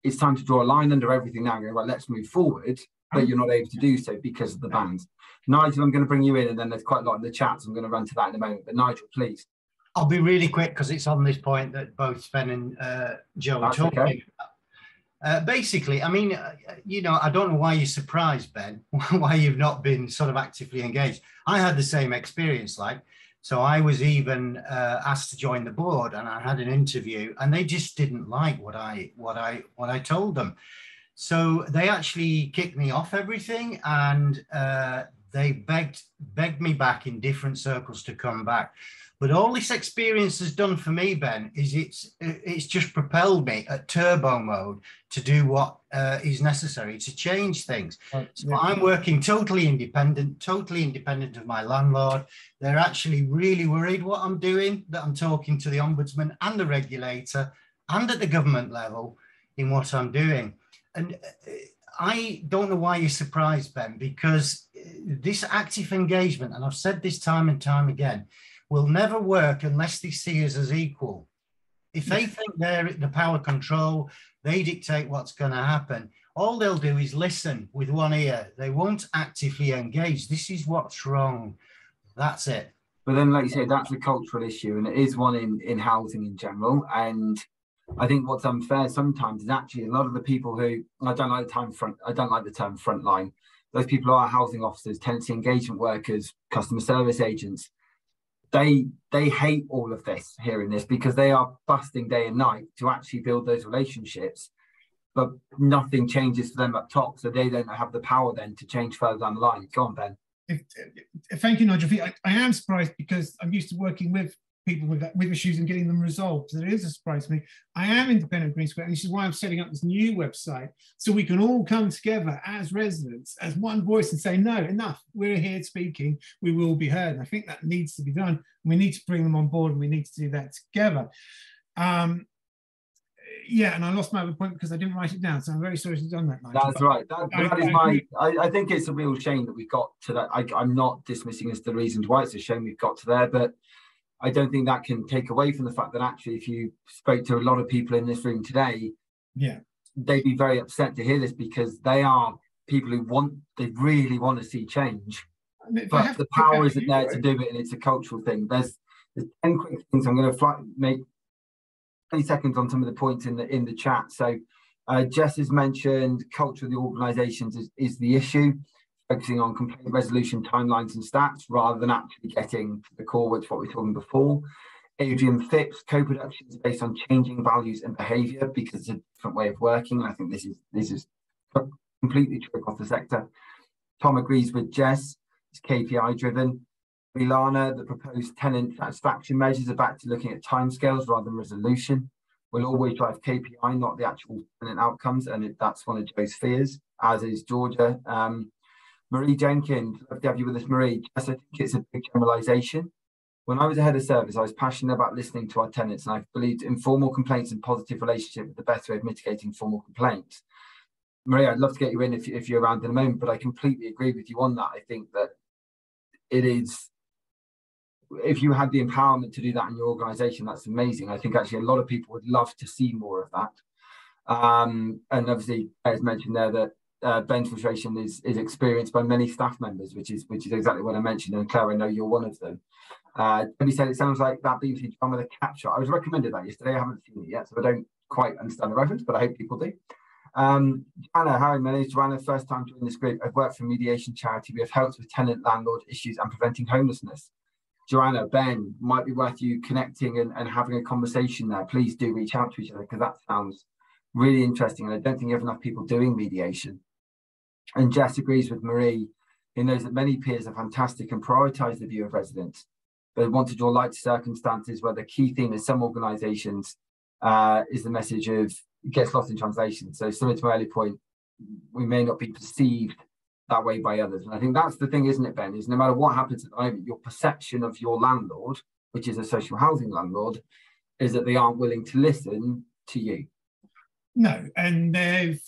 it's time to draw a line under everything now and go, right, let's move forward. But you're not able to do so because of the bans. Nigel, I'm going to bring you in, and then there's quite a lot in the chat, so I'm going to run to that in a moment. But Nigel, please. I'll be really quick because it's on this point that both Ben and Joe are talking about. Basically, I mean, I don't know why you're surprised, Ben, why you've not been sort of actively engaged. I had the same experience, so I was even asked to join the board, and I had an interview, and they just didn't like what I told them. So they actually kicked me off everything, and they begged me back in different circles to come back. But all this experience has done for me, Ben, is it's just propelled me at turbo mode to do what is necessary to change things. So I'm working totally independent of my landlord. They're actually really worried what I'm doing, that I'm talking to the Ombudsman and the regulator and at the government level in what I'm doing. And I don't know why you're surprised, Ben, because this active engagement, and I've said this time and time again, will never work unless they see us as equal. If they think they're the power control, they dictate what's going to happen, all they'll do is listen with one ear. They won't actively engage. This is what's wrong. That's it. But then, like you said, that's a cultural issue, and it is one in housing in general. And I think what's unfair sometimes is actually a lot of the people who, I don't like the term frontline. Those people who are housing officers, tenancy engagement workers, customer service agents. They hate all of this, hearing this, because they are busting day and night to actually build those relationships, but nothing changes for them up top, so they don't have the power then to change further down the line. Go on, Ben. Thank you, Nigel. I am surprised because I'm used to working with people with issues and getting them resolved. So it is a surprise to me. I am independent of Green Square, and this is why I'm setting up this new website, so we can all come together as residents, as one voice, and say, no, enough, we're here speaking, we will be heard. And I think that needs to be done. We need to bring them on board, and we need to do that together. Yeah, and I lost my other point because I didn't write it down, so I'm very sorry to have done that, Nigel. That's right. I think it's a real shame that we got to that. I'm not dismissing as the reasons why it's a shame we've got to there, but I don't think that can take away from the fact that actually, if you spoke to a lot of people in this room today, they'd be very upset to hear this, because they are people who they really want to see change, but the power isn't there to do it, and it's a cultural thing. There's 10 quick things. I'm going to make 20 seconds on some of the points in the chat. So Jess has mentioned culture of the organisations is the issue, focusing on complaint resolution timelines and stats rather than actually getting to the core, which what we were talking before. Adrian Phipps, co-production is based on changing values and behaviour because it's a different way of working. And I think this is completely true across the sector. Tom agrees with Jess. It's KPI driven. Milana, the proposed tenant satisfaction measures are back to looking at timescales rather than resolution. We'll always drive KPI, not the actual tenant outcomes, and that's one of Joe's fears, as is Georgia. Marie Jenkins, love to have you with us, Marie. Yes, I think it's a big generalisation. When I was a head of service, I was passionate about listening to our tenants, and I believed informal complaints and positive relationship were the best way of mitigating formal complaints. Marie, I'd love to get you in if you're around in a moment, but I completely agree with you on that. I think that it is, if you had the empowerment to do that in your organisation, that's amazing. I think actually a lot of people would love to see more of that. And obviously, as mentioned there, that Ben's frustration is experienced by many staff members, which is exactly what I mentioned. And Claire, I know you're one of them. He said it sounds like that BBC drama, The Capture. I was recommended that yesterday. I haven't seen it yet, so I don't quite understand the reference, but I hope people do. Joanna, hi, my name is Joanna. First time joining this group. I've worked for a mediation charity. We have helped with tenant landlord issues and preventing homelessness. Joanna, Ben, might be worth you connecting and having a conversation there. Please do reach out to each other, because that sounds really interesting. And I don't think you have enough people doing mediation. And Jess agrees with Marie. who knows that many peers are fantastic and prioritise the view of residents, but want to draw light to circumstances where the key theme in some organisations is the message of gets lost in translation. So similar to my earlier point, we may not be perceived that way by others. And I think that's the thing, isn't it, Ben, is no matter what happens at the moment, your perception of your landlord, which is a social housing landlord, is that they aren't willing to listen to you. No, and they've,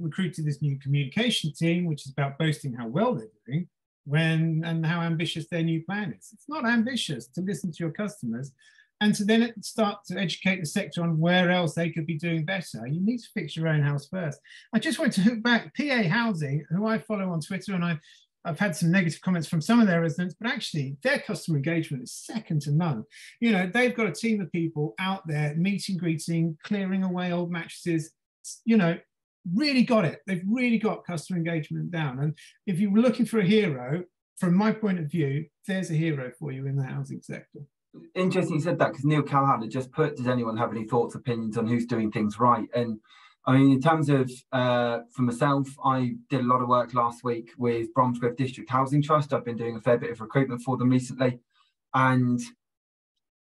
recruited this new communication team, which is about boasting how well they're doing and how ambitious their new plan is. It's not ambitious to listen to your customers and to then start to educate the sector on where else they could be doing better. You need to fix your own house first. I just want to hook back PA Housing, who I follow on Twitter, and I've had some negative comments from some of their residents, but actually their customer engagement is second to none. They've got a team of people out there meeting, greeting, clearing away old mattresses, really got it. They've really got customer engagement down. And if you were looking for a hero, from my point of view, there's a hero for you in the housing sector. Interesting you said that, because Neil Callahan had just put, does anyone have any thoughts, opinions on who's doing things right? And I mean, in terms of, for myself, I did a lot of work last week with Bromsgrove District Housing Trust. I've been doing a fair bit of recruitment for them recently. And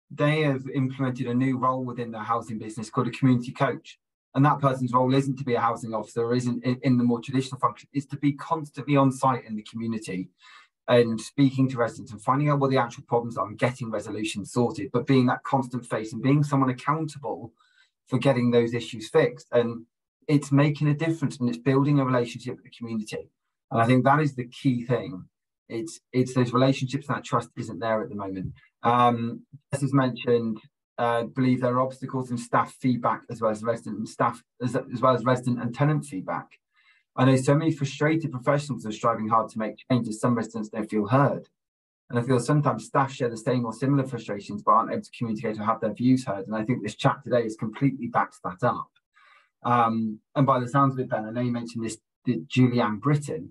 they have implemented a new role within their housing business called a community coach. And that person's role isn't to be a housing officer, or isn't in the more traditional function. It's to be constantly on site in the community and speaking to residents and finding out what the actual problems are and getting resolutions sorted, but being that constant face and being someone accountable for getting those issues fixed. And it's making a difference, and it's building a relationship with the community. And I think that is the key thing. It's those relationships, and that trust isn't there at the moment. As is mentioned, I believe there are obstacles in staff feedback as well as resident and staff, as well as resident and tenant feedback. I know so many frustrated professionals are striving hard to make changes. Some residents don't feel heard. And I feel sometimes staff share the same or similar frustrations, but aren't able to communicate or have their views heard. And I think this chat today has completely backed that up. And by the sounds of it, Ben, I know you mentioned this, Julianne Britton.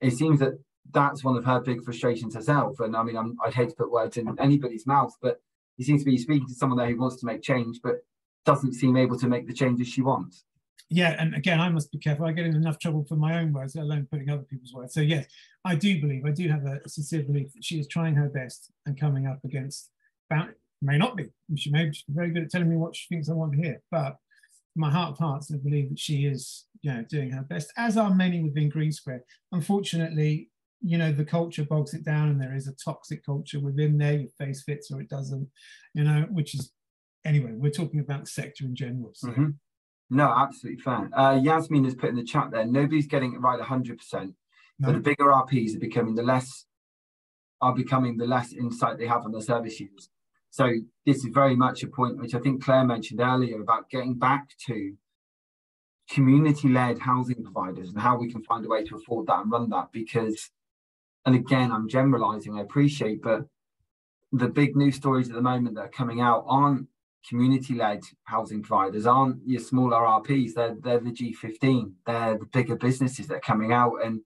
It seems that that's one of her big frustrations herself. And I mean, I'd hate to put words in anybody's mouth, but you seem to be speaking to someone there who wants to make change, but doesn't seem able to make the changes she wants. Yeah, and again, I must be careful. I get in enough trouble for my own words, let alone putting other people's words. So yes, I do have a sincere belief that she is trying her best and coming up against, may not be, she may be very good at telling me what she thinks I want to hear, but my heart of hearts, I believe that she is, doing her best, as are many within Green Square. Unfortunately, the culture bogs it down, and there is a toxic culture within there. Your face fits or it doesn't, which is, anyway, we're talking about the sector in general. So. Mm-hmm. No, absolutely fine. Yasmin has put in the chat there, nobody's getting it right 100%, but the bigger RPs are becoming the less insight they have on their service users. So this is very much a point which I think Claire mentioned earlier about getting back to community-led housing providers and how we can find a way to afford that and run that, because, and again, I'm generalising, I appreciate, but the big news stories at the moment that are coming out aren't community-led housing providers, aren't your smaller RPs, they're the G15, they're the bigger businesses that are coming out. And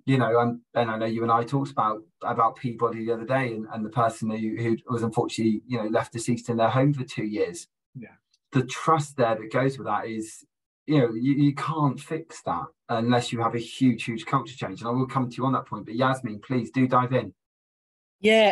Ben, I know you and I talked about Peabody the other day, and the person who was unfortunately left deceased in their home for 2 years. Yeah, the trust there that goes with that is, you can't fix that unless you have a huge culture change. And I will come to you on that point, but Yasmin, please do dive in. Yeah,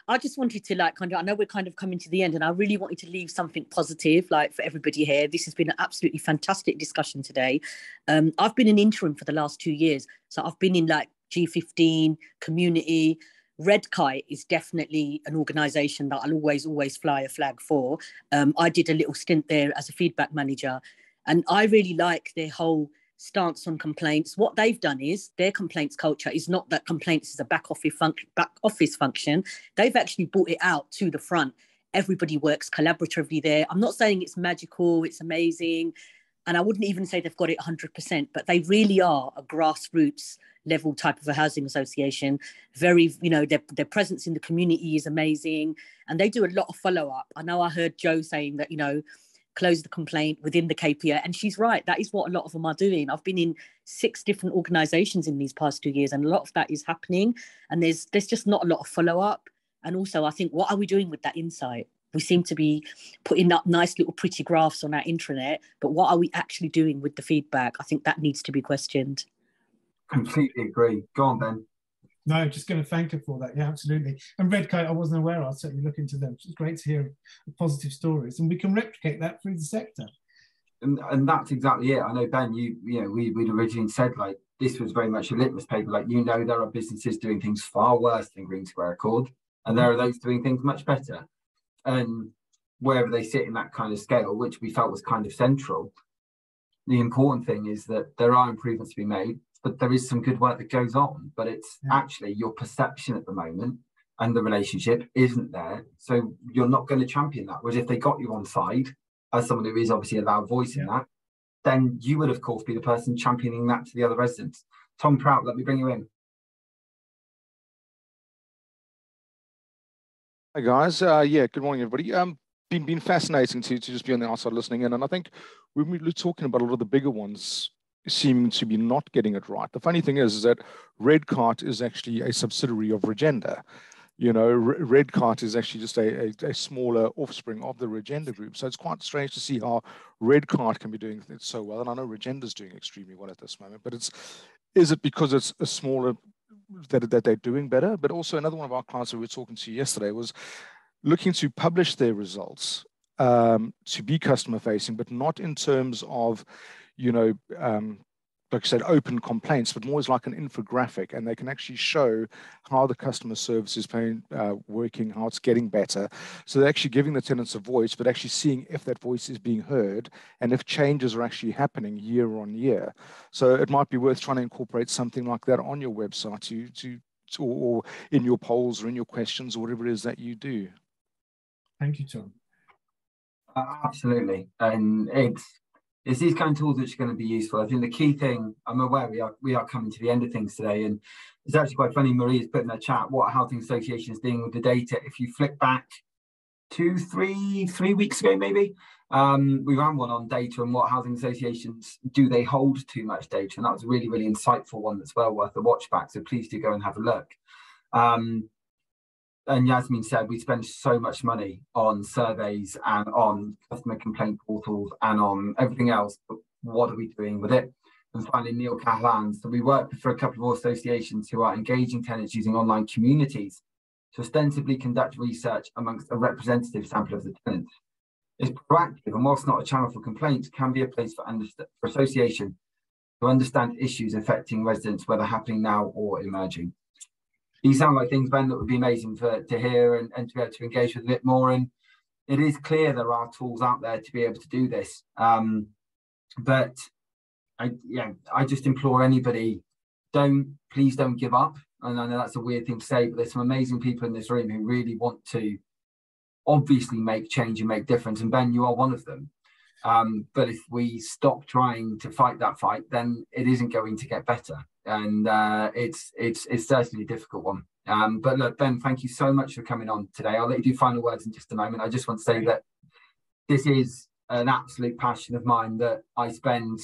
I just wanted to I know we're kind of coming to the end, and I really wanted to leave something positive for everybody here. This has been an absolutely fantastic discussion today. I've been an interim for the last 2 years. So I've been in G15, community. Red Kite is definitely an organisation that I'll always fly a flag for. I did a little stint there as a feedback manager, and I really like their whole stance on complaints. What they've done is their complaints culture is not that complaints is a back office function. They've actually brought it out to the front. Everybody works collaboratively there. I'm not saying it's magical, it's amazing, and I wouldn't even say they've got it 100%, but they really are a grassroots level type of a housing association. Very, their presence in the community is amazing, and they do a lot of follow-up. I know I heard Joe saying that, close the complaint within the KPI. And she's right. That is what a lot of them are doing. I've been in 6 different organisations in these past 2 years, and a lot of that is happening. And there's just not a lot of follow-up. And also, I think, what are we doing with that insight? We seem to be putting up nice little pretty graphs on our intranet, but what are we actually doing with the feedback? I think that needs to be questioned. Completely agree. Go on, Ben. No, just going to thank her for that. Yeah, absolutely. And Redcoat, I wasn't aware. I'll certainly look into them. It's great to hear positive stories, and we can replicate that through the sector. And that's exactly it. I know, Ben, we'd originally said like this was very much a litmus paper. Like, there are businesses doing things far worse than GreenSquareAccord, and there are those doing things much better. And wherever they sit in that kind of scale, which we felt was kind of central, the important thing is that there are improvements to be made, but there is some good work that goes on. But it's actually your perception at the moment and the relationship isn't there. So you're not going to champion that. Whereas if they got you on side, as someone who is obviously a loud voice in that, then you would, of course, be the person championing that to the other residents. Tom Prout, let me bring you in. Hi guys, good morning everybody. Been fascinating to just be on the outside listening in, and I think when we're talking about a lot of the bigger ones seeming to be not getting it right. The funny thing is that Redcart is actually a subsidiary of Regenda. Redcart is actually just a smaller offspring of the Regenda group. So it's quite strange to see how Redcart can be doing it so well, and I know Regenda's doing extremely well at this moment. But is it because it's a smaller that they're doing better? But also another one of our clients that we were talking to yesterday was looking to publish their results to be customer facing, but not in terms of, like I said, open complaints, but more as like an infographic, and they can actually show how the customer service is working, how it's getting better. So they're actually giving the tenants a voice, but actually seeing if that voice is being heard and if changes are actually happening year on year. So it might be worth trying to incorporate something like that on your website or in your polls or in your questions or whatever it is that you do. Thank you, Tom. Absolutely. And it's these kind of tools which are going to be useful. I think the key thing, I'm aware we are coming to the end of things today, and it's actually quite funny. Maria's put in the chat what housing association is doing with the data. If you flick back 3 weeks ago, maybe, we ran one on data and what housing associations do they hold too much data, and that was a really, really insightful one that's well worth a watch back. So please do go and have a look. And Yasmin said we spend so much money on surveys and on customer complaint portals and on everything else, but what are we doing with it? And finally, Neil Cahalan. So we work for a couple of associations who are engaging tenants using online communities to ostensibly conduct research amongst a representative sample of the tenants. It's proactive, and whilst not a channel for complaints, can be a place for association to understand issues affecting residents, whether happening now or emerging. These sound like things, Ben, that would be amazing to hear and to be able to engage with a bit more. And it is clear there are tools out there to be able to do this. But I just implore anybody, please don't give up. And I know that's a weird thing to say, but there's some amazing people in this room who really want to obviously make change and make difference. And Ben, you are one of them. But if we stop trying to fight that fight, then it isn't going to get better. And it's certainly a difficult one. But look, Ben, thank you so much for coming on today. I'll let you do final words in just a moment. I just want to say that this is an absolute passion of mine that I spend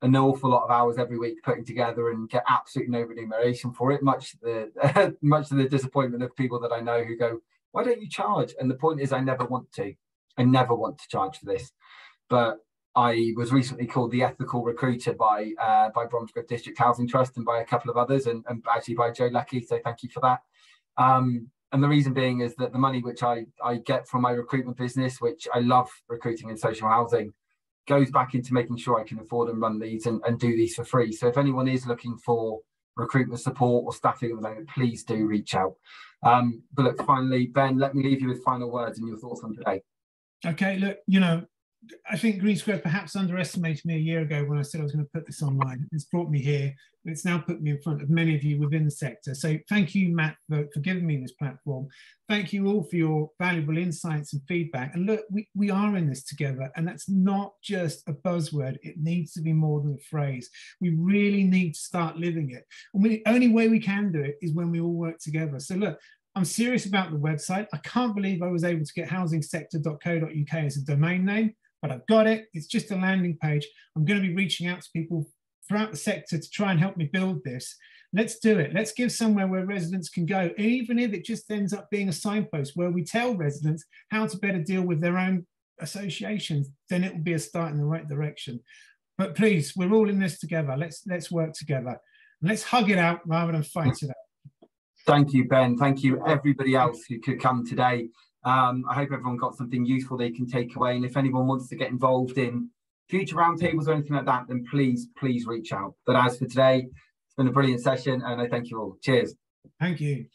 an awful lot of hours every week putting together and get absolutely no remuneration for it, much to the disappointment of people that I know who go, why don't you charge? And the point is I never want to charge for this. But I was recently called the ethical recruiter by Bromsgrove District Housing Trust and by a couple of others, and actually by Joe Lucky, so thank you for that. And the reason being is that the money which I get from my recruitment business, which I love recruiting in social housing, goes back into making sure I can afford and run these and do these for free. So if anyone is looking for recruitment support or staffing at the moment, please do reach out. But look, finally, Ben, let me leave you with final words and your thoughts on today. Okay, look, I think GreenSquare perhaps underestimated me a year ago when I said I was going to put this online. It's brought me here, but it's now put me in front of many of you within the sector. So thank you, Matt, for giving me this platform. Thank you all for your valuable insights and feedback. And look, we are in this together, and that's not just a buzzword. It needs to be more than a phrase. We really need to start living it. And the only way we can do it is when we all work together. So look, I'm serious about the website. I can't believe I was able to get housingsector.co.uk as a domain name, but I've got it. It's just a landing page. I'm going to be reaching out to people throughout the sector to try and help me build this. Let's do it. Let's give somewhere where residents can go, even if it just ends up being a signpost where we tell residents how to better deal with their own associations, then it will be a start in the right direction. But please, we're all in this together. Let's work together. Let's hug it out rather than fight it out. Thank you, Ben. Thank you, everybody else who could come today. I hope everyone got something useful they can take away. And if anyone wants to get involved in future roundtables or anything like that, then please reach out. But as for today, it's been a brilliant session, and I thank you all. Cheers. Thank you.